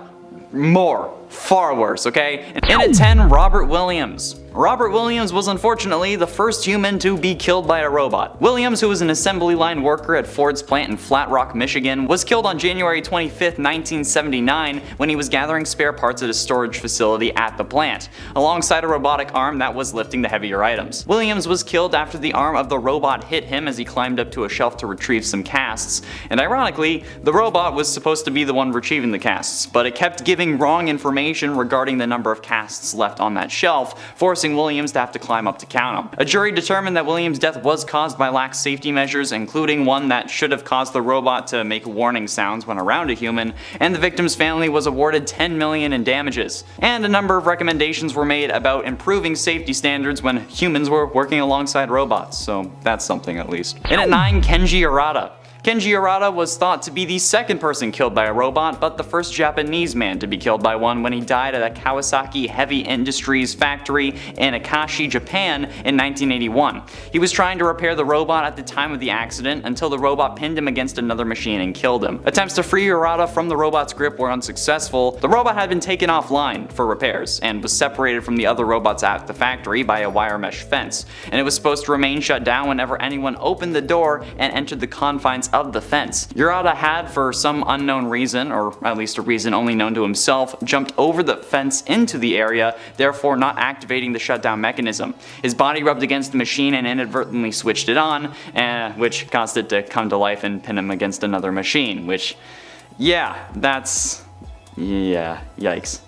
more. Far worse, okay? In at 10, Robert Williams. Robert Williams was unfortunately the first human to be killed by a robot. Williams, who was an assembly line worker at Ford's plant in Flat Rock, Michigan, was killed on January 25th, 1979 when he was gathering spare parts at a storage facility at the plant, alongside a robotic arm that was lifting the heavier items. Williams was killed after the arm of the robot hit him as he climbed up to a shelf to retrieve some casts, and ironically, the robot was supposed to be the one retrieving the casts, but it kept giving wrong information regarding the number of casts left on that shelf, forcing Williams to have to climb up to count them. A jury determined that Williams' death was caused by lax safety measures, including one that should have caused the robot to make warning sounds when around a human, and the victim's family was awarded $10 million in damages. And a number of recommendations were made about improving safety standards when humans were working alongside robots, so that's something at least. And at 9, Kenji Arata. Kenji Arata was thought to be the second person killed by a robot, but the first Japanese man to be killed by one when he died at a Kawasaki Heavy Industries factory in Akashi, Japan in 1981. He was trying to repair the robot at the time of the accident until the robot pinned him against another machine and killed him. Attempts to free Arata from the robot's grip were unsuccessful. The robot had been taken offline for repairs and was separated from the other robots at the factory by a wire mesh fence, and it was supposed to remain shut down whenever anyone opened the door and entered the confines of the fence. Arata had, for some unknown reason, or at least a reason only known to himself, jumped over the fence into the area, therefore not activating the shutdown mechanism. His body rubbed against the machine and inadvertently switched it on, which caused it to come to life and pin him against another machine, which, yeah, yikes.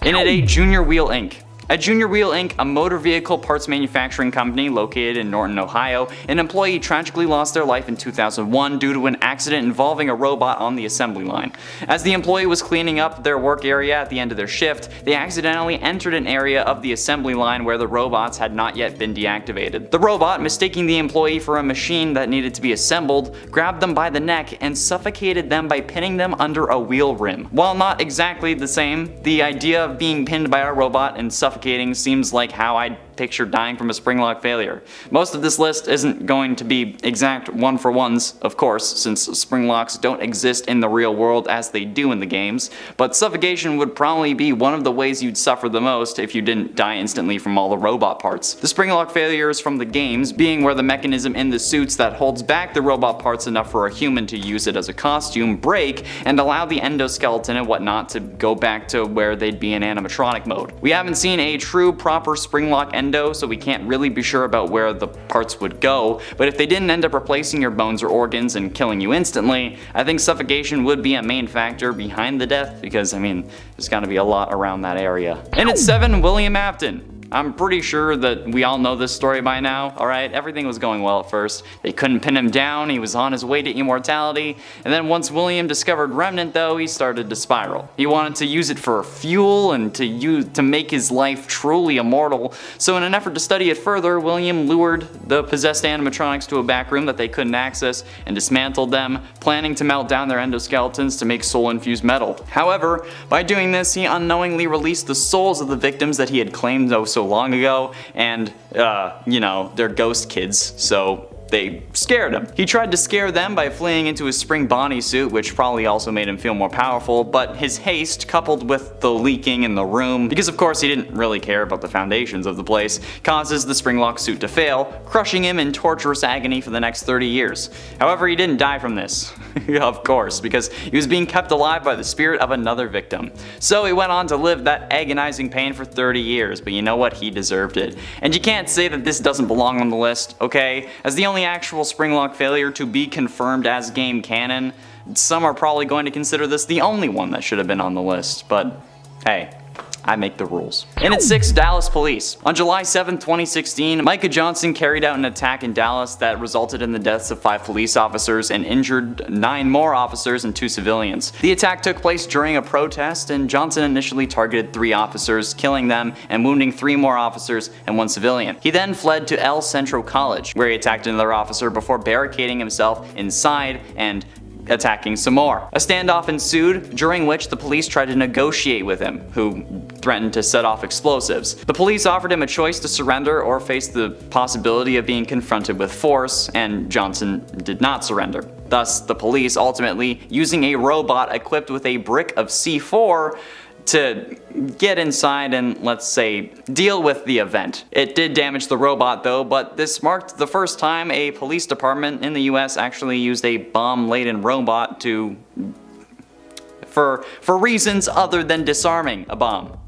In a day, Junior Wheel Inc. At Junior Wheel Inc., a motor vehicle parts manufacturing company located in Norton, Ohio, an employee tragically lost their life in 2001 due to an accident involving a robot on the assembly line. As the employee was cleaning up their work area at the end of their shift, they accidentally entered an area of the assembly line where the robots had not yet been deactivated. The robot, mistaking the employee for a machine that needed to be assembled, grabbed them by the neck and suffocated them by pinning them under a wheel rim. While not exactly the same, the idea of being pinned by a robot and suffocating seems like how I'd picture dying from a Springlock failure. Most of this list isn't going to be exact one-for-ones, of course, since Springlocks don't exist in the real world as they do in the games, but suffocation would probably be one of the ways you'd suffer the most if you didn't die instantly from all the robot parts. The Springlock failures from the games being where the mechanism in the suits that holds back the robot parts enough for a human to use it as a costume break and allow the endoskeleton and whatnot to go back to where they'd be in animatronic mode. We haven't seen a true proper Springlock endo, so we can't really be sure about where the parts would go, but if they didn't end up replacing your bones or organs and killing you instantly, I think suffocation would be a main factor behind the death, because I mean, there's gotta be a lot around that area. And at 7, William Afton. I'm pretty sure that we all know this story by now, alright? Everything was going well at first. They couldn't pin him down, he was on his way to immortality, and then once William discovered Remnant though, he started to spiral. He wanted to use it for fuel and to make his life truly immortal, so in an effort to study it further, William lured the possessed animatronics to a back room that they couldn't access and dismantled them, planning to melt down their endoskeletons to make soul-infused metal. However, by doing this, he unknowingly released the souls of the victims that he had claimed so long ago, and they're ghost kids, so they scared him. He tried to scare them by fleeing into his spring bodysuit, which probably also made him feel more powerful, but his haste, coupled with the leaking in the room, because of course he didn't really care about the foundations of the place, causes the Springlock suit to fail, crushing him in torturous agony for the next 30 years. However, he didn't die from this, of course, because he was being kept alive by the spirit of another victim. So he went on to live that agonizing pain for 30 years, but you know what? He deserved it. And you can't say that this doesn't belong on the list, okay? As the only actual Springlock failure to be confirmed as game canon, some are probably going to consider this the only one that should have been on the list, but hey, I make the rules. And at 6, Dallas police. On July 7, 2016, Micah Johnson carried out an attack in Dallas that resulted in the deaths of 5 police officers and injured 9 more officers and 2 civilians. The attack took place during a protest, and Johnson initially targeted 3 officers, killing them and wounding 3 more officers and 1 civilian. He then fled to El Centro College, where he attacked another officer before barricading himself inside and attacking some more. A standoff ensued, during which the police tried to negotiate with him, who threatened to set off explosives. The police offered him a choice to surrender or face the possibility of being confronted with force, and Johnson did not surrender. Thus, the police ultimately, using a robot equipped with a brick of C4, to get inside and, let's say, deal with the event. It did damage the robot though, but this marked the first time a police department in the US actually used a bomb-laden robot for reasons other than disarming a bomb.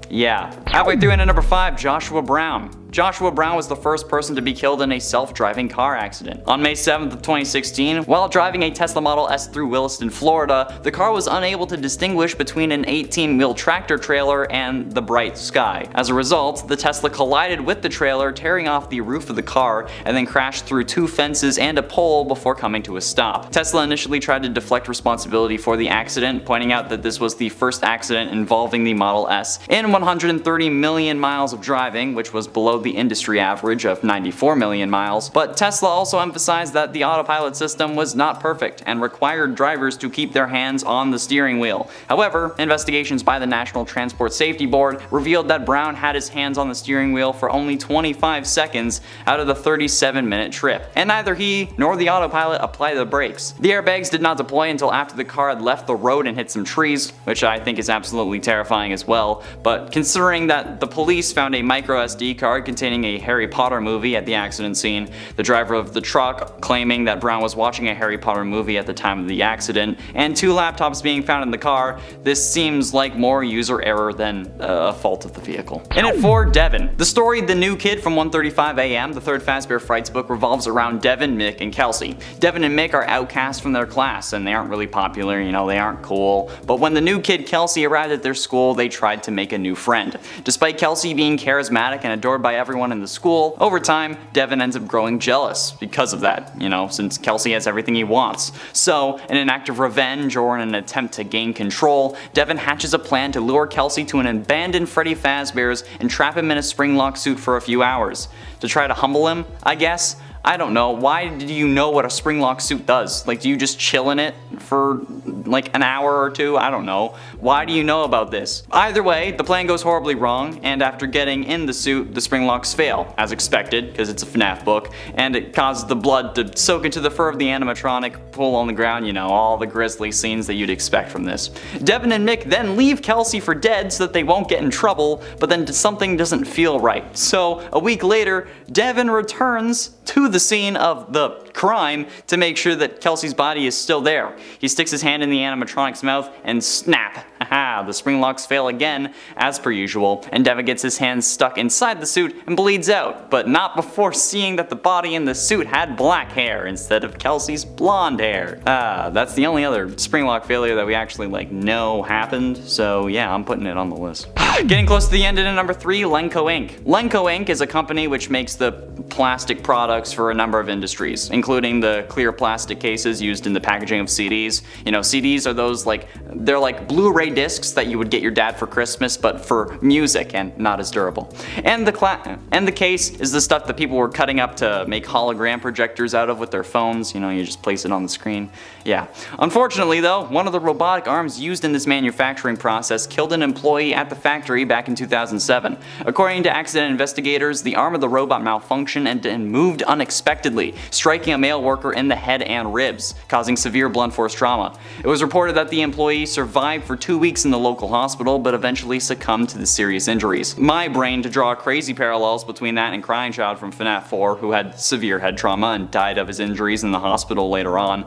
Yeah. Halfway through, into number 5, Joshua Brown. Joshua Brown was the first person to be killed in a self-driving car accident. On May 7th of 2016, while driving a Tesla Model S through Williston, Florida, the car was unable to distinguish between an 18-wheel tractor trailer and the bright sky. As a result, the Tesla collided with the trailer, tearing off the roof of the car, and then crashed through 2 fences and a pole before coming to a stop. Tesla initially tried to deflect responsibility for the accident, pointing out that this was the first accident involving the Model S in 130 million miles of driving, which was below below the industry average of 94 million miles, but Tesla also emphasized that the autopilot system was not perfect and required drivers to keep their hands on the steering wheel. However, investigations by the National Transport Safety Board revealed that Brown had his hands on the steering wheel for only 25 seconds out of the 37-minute trip, and neither he nor the autopilot applied the brakes. The airbags did not deploy until after the car had left the road and hit some trees, which I think is absolutely terrifying as well, but considering that the police found a micro SD card containing a Harry Potter movie at the accident scene, the driver of the truck claiming that Brown was watching a Harry Potter movie at the time of the accident, and 2 laptops being found in the car, this seems like more user error than a fault of the vehicle. And at 4, Devin. The story The New Kid from 1:35 a.m., the third Fazbear Frights book, revolves around Devin, Mick, and Kelsey. Devin and Mick are outcasts from their class, and they aren't really popular, they aren't cool. But when the new kid Kelsey arrived at their school, they tried to make a new friend. Despite Kelsey being charismatic and adored by everyone in the school, over time, Devin ends up growing jealous because of that, since Kelsey has everything he wants. So, in an act of revenge or in an attempt to gain control, Devin hatches a plan to lure Kelsey to an abandoned Freddy Fazbear's and trap him in a Springlock suit for a few hours. To try to humble him, I guess? I don't know. Why do you know what a Springlock suit does? Do you just chill in it for an hour or two? I don't know. Why do you know about this? Either way, the plan goes horribly wrong, and after getting in the suit, the Springlocks fail, as expected, because it's a FNAF book, and it causes the blood to soak into the fur of the animatronic, pull on the ground, all the grisly scenes that you'd expect from this. Devin and Mick then leave Kelsey for dead so that they won't get in trouble, but then something doesn't feel right. So, a week later, Devin returns to the scene of the crime to make sure that Kelsey's body is still there. He sticks his hand in the animatronic's mouth and snap! Haha, the Springlocks fail again, as per usual, and Devin gets his hands stuck inside the suit and bleeds out, but not before seeing that the body in the suit had black hair instead of Kelsey's blonde hair. That's the only other Springlock failure that we actually know happened, so yeah, I'm putting it on the list. Getting close to the end, in at number 3, Lenco Inc. Lenco Inc. is a company which makes the plastic products for a number of industries, including the clear plastic cases used in the packaging of CDs. CDs are those they're like Blu-ray discs that you would get your dad for Christmas, but for music and not as durable. And the case is the stuff that people were cutting up to make hologram projectors out of with their phones. You just place it on the screen. Yeah. Unfortunately though, one of the robotic arms used in this manufacturing process killed an employee at the factory back in 2007. According to accident investigators, the arm of the robot malfunctioned and moved unexpectedly, striking a male worker in the head and ribs, causing severe blunt force trauma. It was reported that the employee survived for 2 weeks in the local hospital, but eventually succumbed to the serious injuries. My brain to draw crazy parallels between that and Crying Child from FNAF 4, who had severe head trauma and died of his injuries in the hospital later on,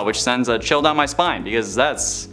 which sends a chill down my spine, because that's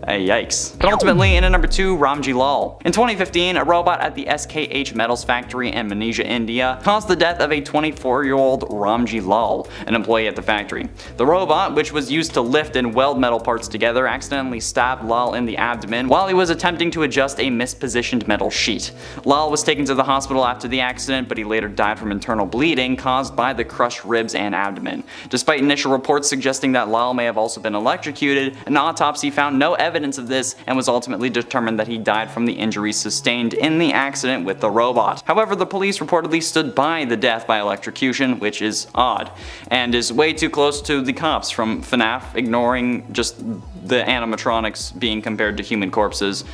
yikes. But ultimately, in at number 2, Ramji Lal. In 2015, a robot at the SKH Metals factory in Manesia, India, caused the death of a 24-year-old Ramji Lal, an employee at the factory. The robot, which was used to lift and weld metal parts together, accidentally stabbed Lal in the abdomen while he was attempting to adjust a mispositioned metal sheet. Lal was taken to the hospital after the accident, but he later died from internal bleeding caused by the crushed ribs and abdomen. Despite initial reports suggesting that Lal may have also been electrocuted, an autopsy found no evidence of this and was ultimately determined that he died from the injuries sustained in the accident with the robot. However, the police reportedly stood by the death by electrocution, which is odd, and is way too close to the cops from FNAF, ignoring just the animatronics being compared to human corpses,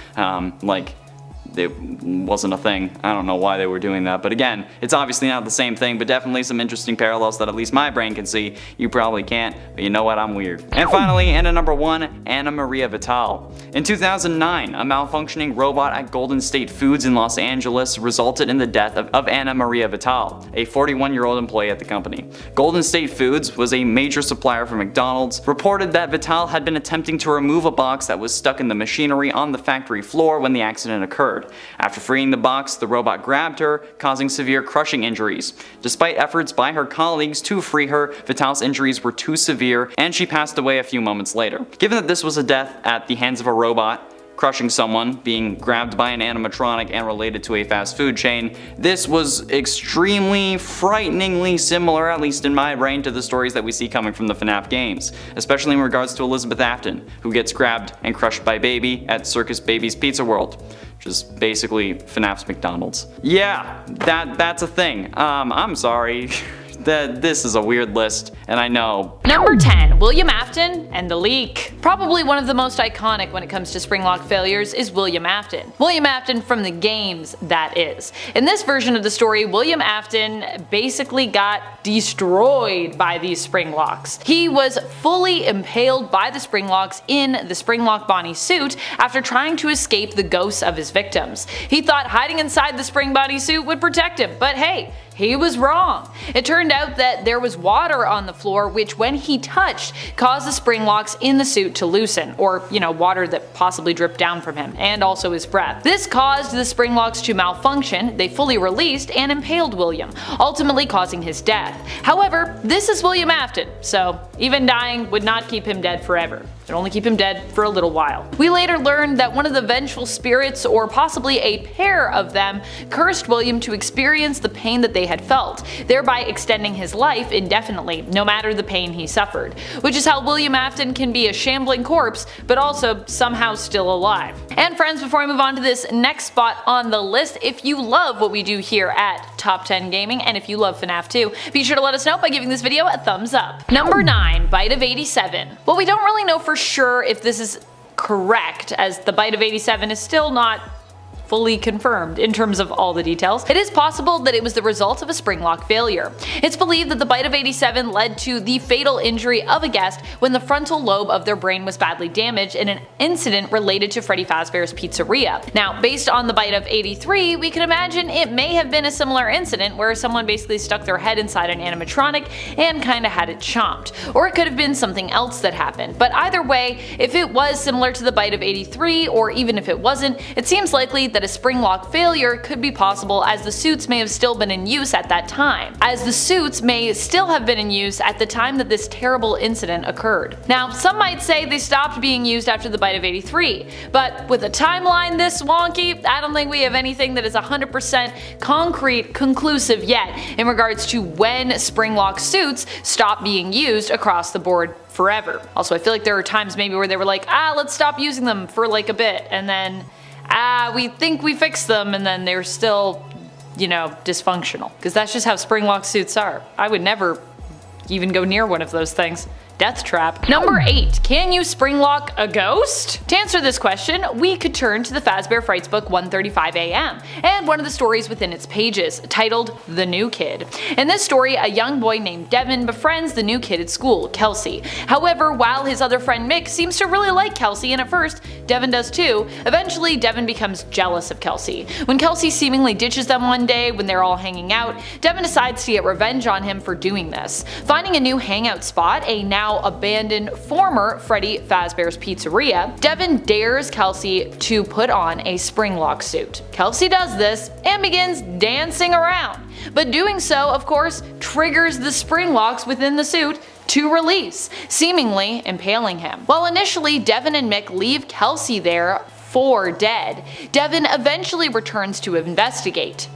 it wasn't a thing. I don't know why they were doing that, but again, it's obviously not the same thing, but definitely some interesting parallels that at least my brain can see. You probably can't, but you know what, I'm weird. And finally, and at number 1, Anna Maria Vital. In 2009, a malfunctioning robot at Golden State Foods in Los Angeles resulted in the death of Anna Maria Vital, a 41-year-old employee at the company. Golden State Foods was a major supplier for McDonald's, reported that Vital had been attempting to remove a box that was stuck in the machinery on the factory floor when the accident occurred. After freeing the box, the robot grabbed her, causing severe crushing injuries. Despite efforts by her colleagues to free her, Vital's injuries were too severe and she passed away a few moments later. Given that this was a death at the hands of a robot, crushing someone, being grabbed by an animatronic, and related to a fast food chain, this was extremely, frighteningly similar, at least in my brain, to the stories that we see coming from the FNAF games, especially in regards to Elizabeth Afton, who gets grabbed and crushed by Baby at Circus Baby's Pizza World, which is basically FNAF's McDonald's. Yeah, that's a thing. I'm sorry. This is a weird list, and I know. Number 10. William Afton and the Leak. Probably one of the most iconic when it comes to Springlock failures is William Afton. William Afton from the games, that is. In this version of the story, William Afton basically got destroyed by these Springlocks. He was fully impaled by the Springlocks in the Springlock Bonnie suit after trying to escape the ghosts of his victims. He thought hiding inside the Spring Bonnie suit would protect him, but hey, he was wrong. It turned out that there was water on the floor which, when he touched, caused the Springlocks in the suit to loosen, or water that possibly dripped down from him, and also his breath. This caused the Springlocks to malfunction, they fully released and impaled William, ultimately causing his death. However, this is William Afton, so even dying would not keep him dead forever. It would only keep him dead for a little while. We later learned that one of the vengeful spirits, or possibly a pair of them, cursed William to experience the pain that they had felt, thereby extending his life indefinitely, no matter the pain he suffered. Which is how William Afton can be a shambling corpse, but also somehow still alive. And friends, before I move on to this next spot on the list, if you love what we do here at Top 10 Gaming, and if you love FNAF 2, be sure to let us know by giving this video a thumbs up. Number 9. Bite of 87. Well, we don't really know for sure if this is correct, as the Bite of 87 is still not fully confirmed in terms of all the details. It is possible that it was the result of a Springlock failure. It's believed that the Bite of 87 led to the fatal injury of a guest when the frontal lobe of their brain was badly damaged in an incident related to Freddy Fazbear's Pizzeria. Now, based on the Bite of 83, we can imagine it may have been a similar incident where someone basically stuck their head inside an animatronic and kinda had it chomped. Or it could have been something else that happened. But either way, if it was similar to the Bite of 83, or even if it wasn't, it seems likely that a Springlock failure could be possible, as the suits may have still been in use at that time. As the suits may still have been in use at the time that this terrible incident occurred. Now, some might say they stopped being used after the Bite of 83, but with a timeline this wonky, I don't think we have anything that is 100% concrete conclusive yet in regards to when Springlock suits stopped being used across the board forever. Also, I feel like there are times maybe where they were like, let's stop using them for like a bit, and then we think we fixed them, and then they're still, dysfunctional. Because that's just how Springlock suits are. I would never even go near one of those things. Death trap. Number 8. Can you Springlock a ghost? To answer this question, we could turn to the Fazbear Frights book 135 AM, and one of the stories within its pages, titled The New Kid. In this story, a young boy named Devin befriends the new kid at school, Kelsey. However, while his other friend Mick seems to really like Kelsey, and at first, Devin does too, eventually Devin becomes jealous of Kelsey. When Kelsey seemingly ditches them one day when they're all hanging out, Devin decides to get revenge on him for doing this. Finding a new hangout spot, a now abandoned former Freddy Fazbear's Pizzeria, Devin dares Kelsey to put on a Springlock suit. Kelsey does this and begins dancing around, but doing so, of course, triggers the Springlocks within the suit to release, seemingly impaling him. While initially Devin and Mick leave Kelsey there for dead, Devin eventually returns to investigate,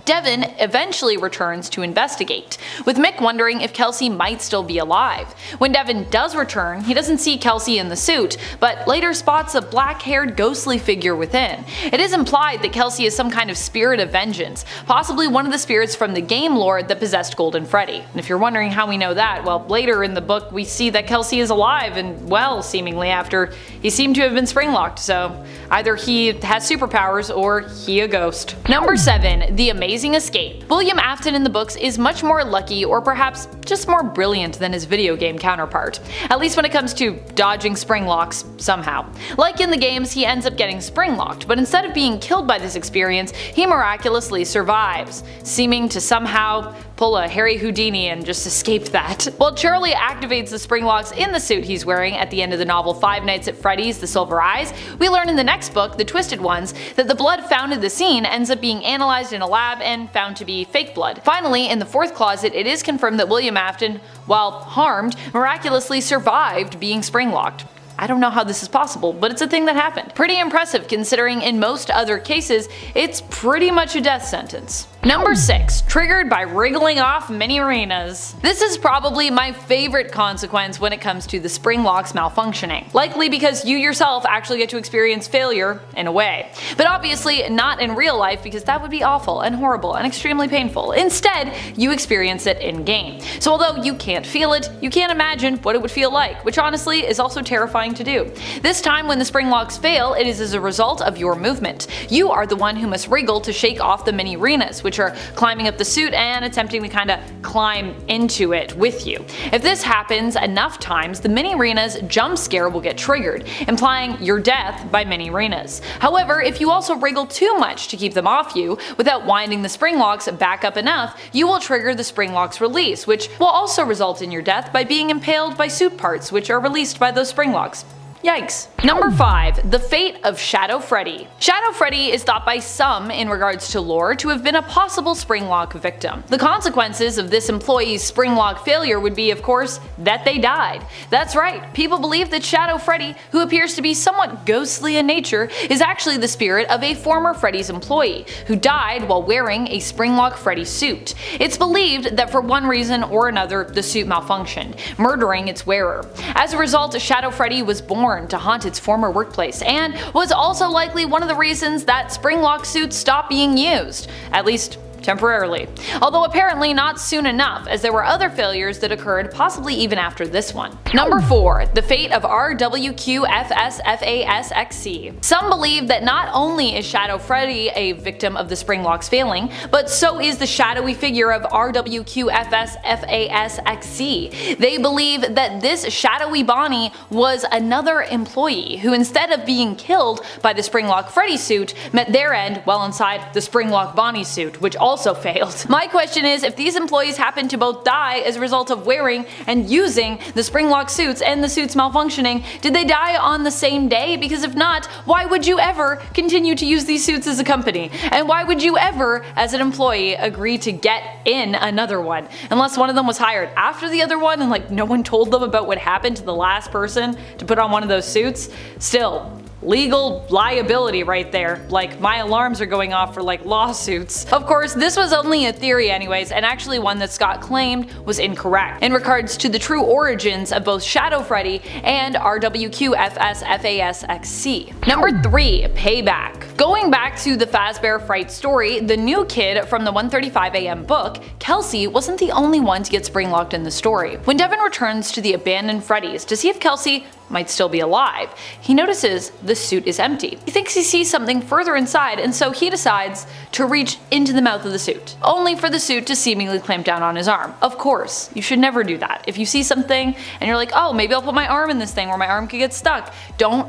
with Mick wondering if Kelsey might still be alive. When Devin does return, he doesn't see Kelsey in the suit, but later spots a black-haired ghostly figure within. It is implied that Kelsey is some kind of spirit of vengeance, possibly one of the spirits from the game lore that possessed Golden Freddy. And if you're wondering how we know that, well, later in the book we see that Kelsey is alive and well, seemingly, after he seemed to have been Springlocked, so either he has superpowers or he a ghost. Number 7. The Amazing Escape. William Afton in the books is much more lucky, or perhaps just more brilliant, than his video game counterpart. At least when it comes to dodging Springlocks somehow. Like in the games, he ends up getting Springlocked, but instead of being killed by this experience, he miraculously survives, seeming to somehow pull a Harry Houdini and just escape that. While Charlie activates the Springlocks in the suit he's wearing at the end of the novel Five Nights at Freddy's The Silver Eyes, we learn in the next book, The Twisted Ones, that the blood found in the scene ends up being analyzed in a lab and found to be fake blood. Finally, in the fourth closet, it is confirmed that William Afton, while harmed, miraculously survived being Springlocked. I don't know how this is possible, but it's a thing that happened. Pretty impressive considering in most other cases, it's pretty much a death sentence. Number 6. Triggered by wriggling off mini arenas. This is probably my favorite consequence when it comes to the spring locks malfunctioning. Likely because you yourself actually get to experience failure in a way. But obviously not in real life because that would be awful and horrible and extremely painful. Instead, you experience it in game. So although you can't feel it, you can't imagine what it would feel like, which honestly is also terrifying to do. This time when the spring locks fail, it is as a result of your movement. You are the one who must wriggle to shake off the mini arenas, which are climbing up the suit and attempting to kinda climb into it with you. If this happens enough times, the mini arenas jump scare will get triggered, implying your death by mini arenas. However, if you also wriggle too much to keep them off you, without winding the spring locks back up enough, you will trigger the spring locks release, which will also result in your death by being impaled by suit parts which are released by those spring locks. Yikes. Number 5. The fate of Shadow Freddy. Shadow Freddy is thought by some in regards to lore to have been a possible springlock victim. The consequences of this employee's springlock failure would be, of course, that they died. That's right, people believe that Shadow Freddy, who appears to be somewhat ghostly in nature, is actually the spirit of a former Freddy's employee who died while wearing a springlock Freddy suit. It's believed that for one reason or another the suit malfunctioned, murdering its wearer. As a result, Shadow Freddy was born to haunt its former workplace and was also likely one of the reasons that springlock suits stopped being used, at least temporarily. Although apparently not soon enough, as there were other failures that occurred possibly even after this one. Number 4. The fate of RWQFSFASXC. Some believe that not only is Shadow Freddy a victim of the spring locks failing, but so is the shadowy figure of RWQFSFASXC. They believe that this shadowy Bonnie was another employee who, instead of being killed by the springlock Freddy suit, met their end while inside the springlock Bonnie suit, which also failed. My question is, if these employees happen to both die as a result of wearing and using the springlock suits and the suits malfunctioning, did they die on the same day? Because if not, why would you ever continue to use these suits as a company? And why would you ever, as an employee, agree to get in another one? Unless one of them was hired after the other one and like no one told them about what happened to the last person to put on one of those suits? Still, legal liability right there. Like, my alarms are going off for like lawsuits. Of course, this was only a theory anyways, and actually one that Scott claimed was incorrect in regards to the true origins of both Shadow Freddy and RWQFSFASXC. Number 3. Payback. Going back to the Fazbear Fright story, the new kid from the 1:35 AM book, Kelsey, wasn't the only one to get springlocked in the story. When Devin returns to the abandoned Freddy's to see if Kelsey might still be alive, he notices the suit is empty. He thinks he sees something further inside, and so he decides to reach into the mouth of the suit, only for the suit to seemingly clamp down on his arm. Of course, you should never do that. If you see something and you're like, oh, maybe I'll put my arm in this thing where my arm could get stuck, don't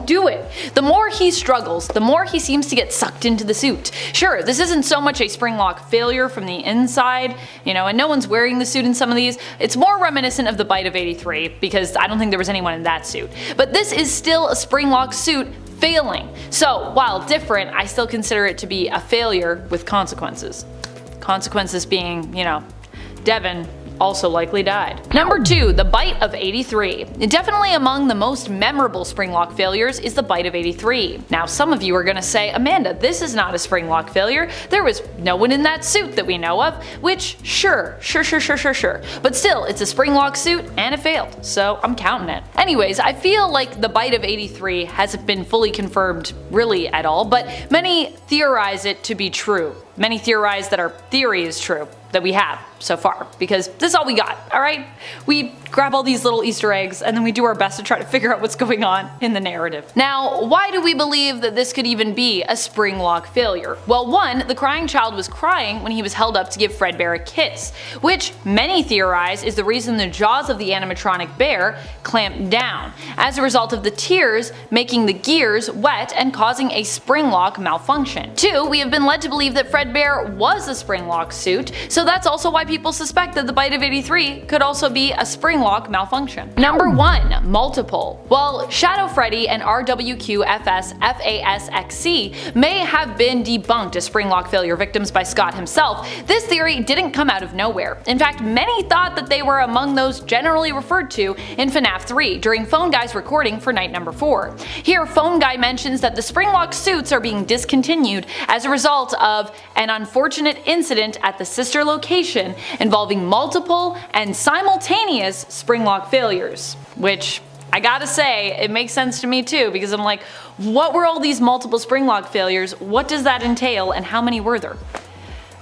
do it. The more he struggles, the more he seems to get sucked into the suit. Sure, this isn't so much a springlock failure from the inside, and no one's wearing the suit in some of these. It's more reminiscent of the bite of '83, because I don't think there was anyone in that suit. But this is still a springlock suit failing. So while different, I still consider it to be a failure with consequences. Consequences being, Devin also likely died. Number 2. The bite of '83. Definitely among the most memorable springlock failures is the bite of '83. Now some of you are gonna say, Amanda, this is not a springlock failure. There was no one in that suit that we know of, which sure. But still, it's a springlock suit and it failed, so I'm counting it. Anyways, I feel like the bite of '83 hasn't been fully confirmed really at all, but many theorize it to be true. Many theorize that our theory is true, that we have so far, because this is all we got, alright? We grab all these little Easter eggs and then we do our best to try to figure out what's going on in the narrative. Now, why do we believe that this could even be a springlock failure? Well, one, the crying child was crying when he was held up to give Fredbear a kiss, which many theorize is the reason the jaws of the animatronic bear clamped down, as a result of the tears making the gears wet and causing a springlock malfunction. Two, we have been led to believe that Fredbear was a springlock suit, so So that's also why people suspect that the Bite of 83 could also be a Springlock malfunction. Number 1. Multiple. While Shadow Freddy and RWQFS-FASXC may have been debunked as Springlock failure victims by Scott himself, this theory didn't come out of nowhere. In fact, many thought that they were among those generally referred to in FNAF 3 during Phone Guy's recording for night number 4. Here, Phone Guy mentions that the Springlock suits are being discontinued as a result of an unfortunate incident at the sister location involving multiple and simultaneous Springlock failures. Which, I gotta say, it makes sense to me too, because I'm like, what were all these multiple Springlock failures, what does that entail, and how many were there?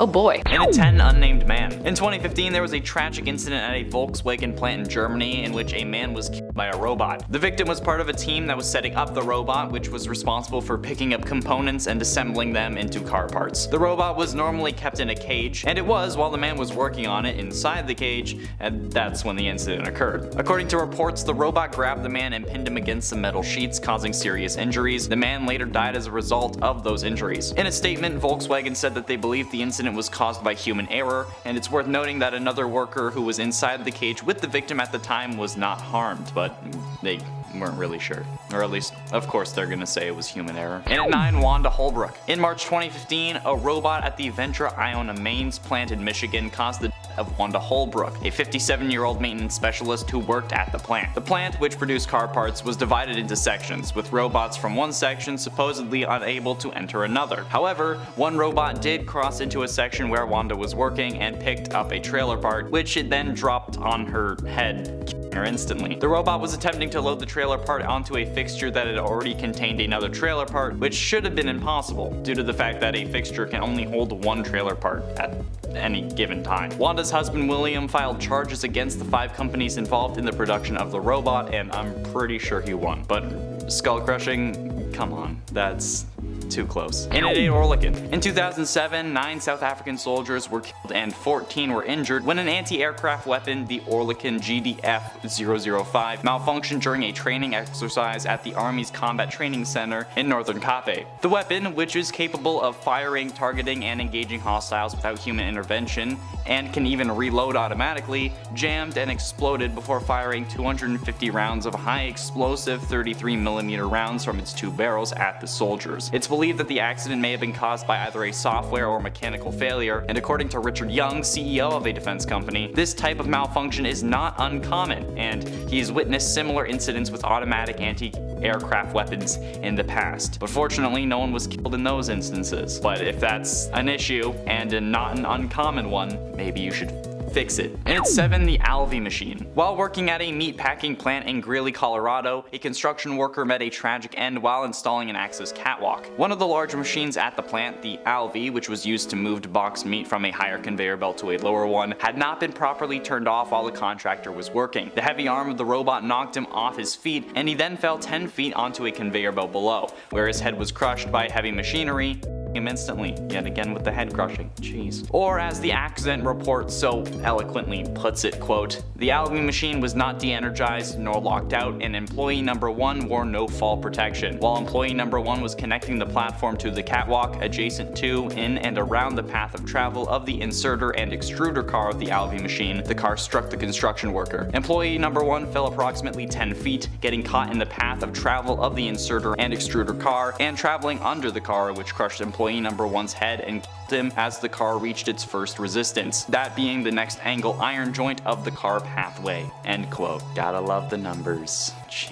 Oh boy. And a 10 unnamed man. In 2015, there was a tragic incident at a Volkswagen plant in Germany in which a man was killed by a robot. The victim was part of a team that was setting up the robot, which was responsible for picking up components and assembling them into car parts. The robot was normally kept in a cage, and it was while the man was working on it inside the cage, and that's when the incident occurred. According to reports, the robot grabbed the man and pinned him against some metal sheets, causing serious injuries. The man later died as a result of those injuries. In a statement, Volkswagen said that they believed the incident was caused by human error, and it's worth noting that another worker who was inside the cage with the victim at the time was not harmed, but they weren't really sure. Or at least, of course, they're gonna say it was human error. And at 9, Wanda Holbrook. In March 2015, a robot at the Ventra Iona Mains plant in Michigan caused the death of Wanda Holbrook, a 57-year-old maintenance specialist who worked at the plant. The plant, which produced car parts, was divided into sections, with robots from one section supposedly unable to enter another. However, one robot did cross into a section where Wanda was working and picked up a trailer part, which it then dropped on her head, killing her instantly. The robot was attempting to load the trailer part onto a fixture that had already contained another trailer part, which should have been impossible, due to the fact that a fixture can only hold one trailer part at any given time. Wanda's husband William filed charges against the 5 companies involved in the production of the robot, and I'm pretty sure he won. But skull crushing, come on, that's too close. And at 8, Oerlikon. In 2007, 9 South African soldiers were killed and 14 were injured when an anti-aircraft weapon, the Oerlikon GDF-005, malfunctioned during a training exercise at the Army's Combat Training Center in Northern Cape. The weapon, which is capable of firing, targeting, and engaging hostiles without human intervention, and can even reload automatically, jammed and exploded before firing 250 rounds of high explosive 33mm rounds from its 2 barrels at the soldiers. It's believed that the accident may have been caused by either a software or mechanical failure, and according to Richard Young, CEO of a defense company, this type of malfunction is not uncommon, and he's witnessed similar incidents with automatic anti-aircraft weapons in the past. But fortunately, no one was killed in those instances. But if that's an issue, and not an uncommon one, maybe you should fix it. And at 7, the Alvy machine. While working at a meatpacking plant in Greeley, Colorado, a construction worker met a tragic end while installing an access catwalk. One of the larger machines at the plant, the Alvy, which was used to move boxed meat from a higher conveyor belt to a lower one, had not been properly turned off while the contractor was working. The heavy arm of the robot knocked him off his feet, and he then fell 10 feet onto a conveyor belt below, where his head was crushed by heavy machinery, him instantly, yet again with the head crushing. Jeez. Or as the accident report so eloquently puts it, quote, "The Alvy machine was not de-energized nor locked out, and employee number 1 wore no fall protection. While employee number 1 was connecting the platform to the catwalk adjacent to, in, and around the path of travel of the inserter and extruder car of the Alvy machine, the car struck the construction worker. Employee number 1 fell approximately 10 feet, getting caught in the path of travel of the inserter and extruder car, and traveling under the car, which crushed employee number 1's head and killed him as the car reached its first resistance, that being the next angle iron joint of the car pathway." End quote. Gotta love the numbers. Jeez.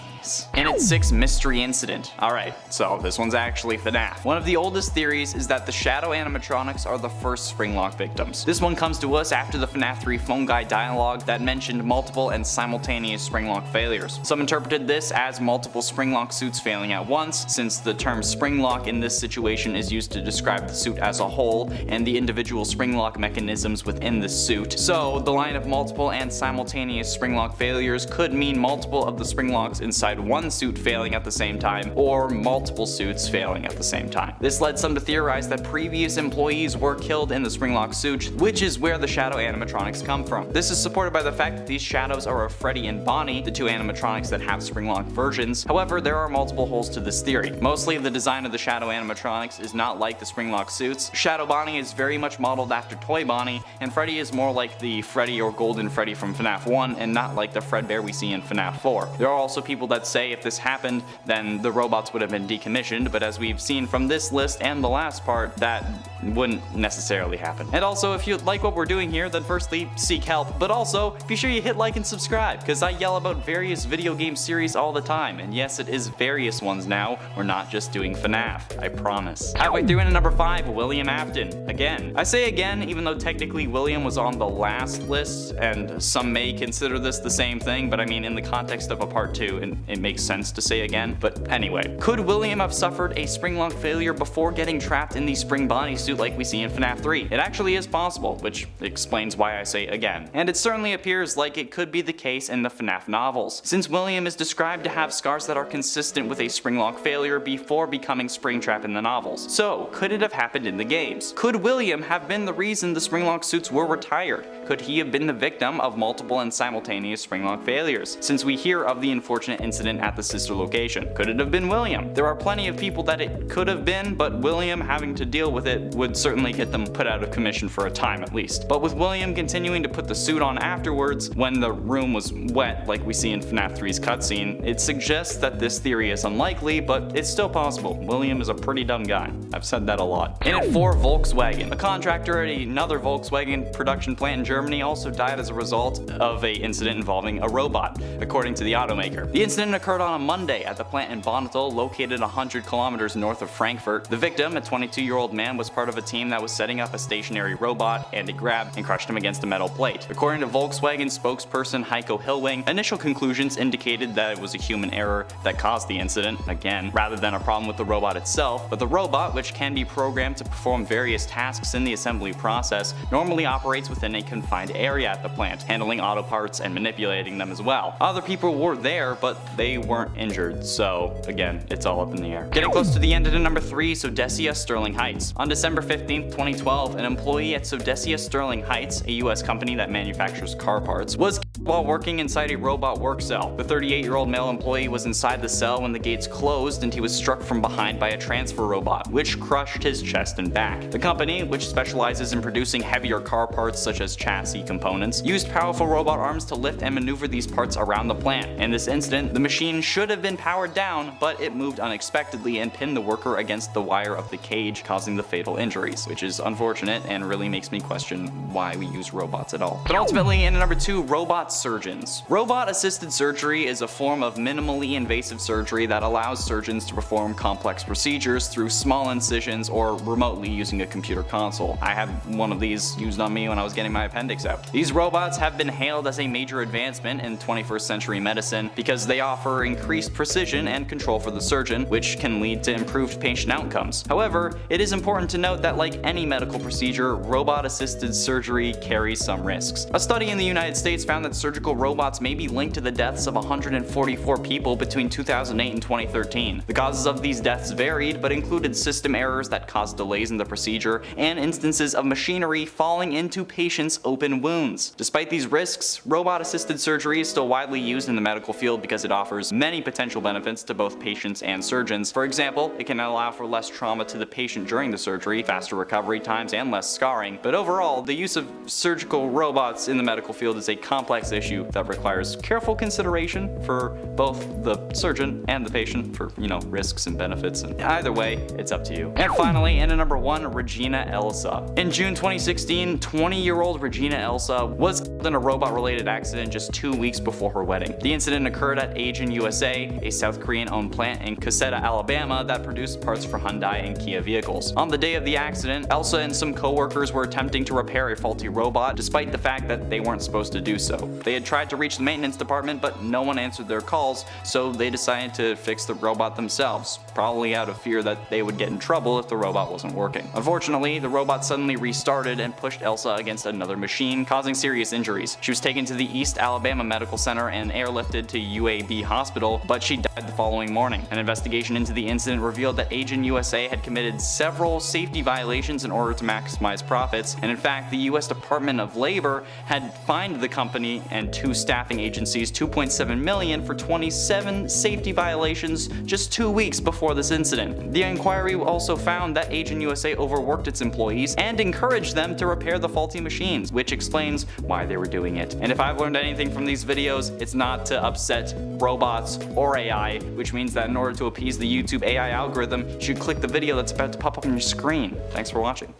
And at 6, mystery incident. Alright, so this one's actually FNAF. One of the oldest theories is that the shadow animatronics are the first Springlock victims. This one comes to us after the FNAF 3 phone guy dialogue that mentioned multiple and simultaneous Springlock failures. Some interpreted this as multiple Springlock suits failing at once, since the term Springlock in this situation is used to describe the suit as a whole and the individual Springlock mechanisms within the suit. So the line of multiple and simultaneous Springlock failures could mean multiple of the Springlocks inside alongside one suit failing at the same time or multiple suits failing at the same time. This led some to theorize that previous employees were killed in the Springlock suit, which is where the shadow animatronics come from. This is supported by the fact that these shadows are of Freddy and Bonnie, the two animatronics that have Springlock versions. However, there are multiple holes to this theory. Mostly the design of the shadow animatronics is not like the Springlock suits. Shadow Bonnie is very much modeled after Toy Bonnie, and Freddy is more like the Freddy or Golden Freddy from FNAF 1 and not like the Fredbear we see in FNAF 4. There are also people that say if this happened, then the robots would have been decommissioned, but as we've seen from this list and the last part, that wouldn't necessarily happen. And also, if you like what we're doing here, then firstly, seek help, but also, be sure you hit like and subscribe, because I yell about various video game series all the time, and yes, it is various ones now, we're not just doing FNAF, I promise. Halfway through into number 5, William Afton. Again. I say again, even though technically William was on the last list, and some may consider this the same thing, but I mean, in the context of a part 2, it makes sense to say again. But anyway, could William have suffered a Springlock failure before getting trapped in the Spring Bonnie suit like we see in FNAF 3? It actually is possible, which explains why I say again. And it certainly appears like it could be the case in the FNAF novels, since William is described to have scars that are consistent with a Springlock failure before becoming Springtrap in the novels. So, could it have happened in the games? Could William have been the reason the Springlock suits were retired? Could he have been the victim of multiple and simultaneous Springlock failures, since we hear of the unfortunate incident at the sister location? Could it have been William? There are plenty of people that it could have been, but William having to deal with it would certainly get them put out of commission for a time at least. But with William continuing to put the suit on afterwards, when the room was wet like we see in FNAF 3's cutscene, it suggests that this theory is unlikely, but it's still possible. William is a pretty dumb guy. I've said that a lot. In at 4, Volkswagen. A contractor at another Volkswagen production plant in Germany also died as a result of an incident involving a robot, according to the automaker. The incident occurred on a Monday at the plant in Bonneville, located 100 kilometers north of Frankfurt. The victim, a 22-year-old man, was part of a team that was setting up a stationary robot, and it grabbed and crushed him against a metal plate. According to Volkswagen spokesperson Heiko Hillwing, initial conclusions indicated that it was a human error that caused the incident, again, rather than a problem with the robot itself. But the robot, which can be programmed to perform various tasks in the assembly process, normally operates within a confined area at the plant, handling auto parts and manipulating them as well. Other people were there, but they weren't injured, so again, it's all up in the air. Getting close to the end of number 3, Sodesia Sterling Heights. On December 15th, 2012, an employee at Sodesia Sterling Heights, a US company that manufactures car parts, was killed while working inside a robot work cell. The 38-year-old male employee was inside the cell when the gates closed, and he was struck from behind by a transfer robot, which crushed his chest and back. The company, which specializes in producing heavier car parts such as chassis components, used powerful robot arms to lift and maneuver these parts around the plant. In this incident, the machine should have been powered down, but it moved unexpectedly and pinned the worker against the wire of the cage, causing the fatal injuries, which is unfortunate and really makes me question why we use robots at all. But ultimately, in number 2, robot surgeons. Robot-assisted surgery is a form of minimally invasive surgery that allows surgeons to perform complex procedures through small incisions or remotely using a computer console. I had one of these used on me when I was getting my appendix out. These robots have been hailed as a major advancement in 21st century medicine because they offer increased precision and control for the surgeon, which can lead to improved patient outcomes. However, it is important to note that like any medical procedure, robot-assisted surgery carries some risks. A study in the United States found that surgical robots may be linked to the deaths of 144 people between 2008 and 2013. The causes of these deaths varied, but included system errors that caused delays in the procedure and instances of machinery falling into patients' open wounds. Despite these risks, robot-assisted surgery is still widely used in the medical field because it offers many potential benefits to both patients and surgeons. For example, it can allow for less trauma to the patient during the surgery, faster recovery times, and less scarring. But overall, the use of surgical robots in the medical field is a complex issue that requires careful consideration for both the surgeon and the patient for, risks and benefits. And either way, it's up to you. And finally, in at number 1, Regina Elsa. In June 2016, 20-year-old Regina Elsa was killed in a robot-related accident just 2 weeks before her wedding. The incident occurred at Asian USA, a South Korean-owned plant in Cusseta, Alabama that produced parts for Hyundai and Kia vehicles. On the day of the accident, Elsa and some co-workers were attempting to repair a faulty robot despite the fact that they weren't supposed to do so. They had tried to reach the maintenance department, but no one answered their calls, so they decided to fix the robot themselves, probably out of fear that they would get in trouble if the robot wasn't working. Unfortunately, the robot suddenly restarted and pushed Elsa against another machine, causing serious injuries. She was taken to the East Alabama Medical Center and airlifted to UAB Hospital, but she died the following morning. An investigation into the incident revealed that Agent USA had committed several safety violations in order to maximize profits, and in fact, the US Department of Labor had fined the company and two staffing agencies $2.7 million for 27 safety violations just 2 weeks before this incident. The inquiry also found that Agent USA overworked its employees and encouraged them to repair the faulty machines, which explains why they were doing it. And if I've learned anything from these videos, it's not to upset robots or AI, which means that in order to appease the YouTube AI algorithm, you should click the video that's about to pop up on your screen. Thanks for watching.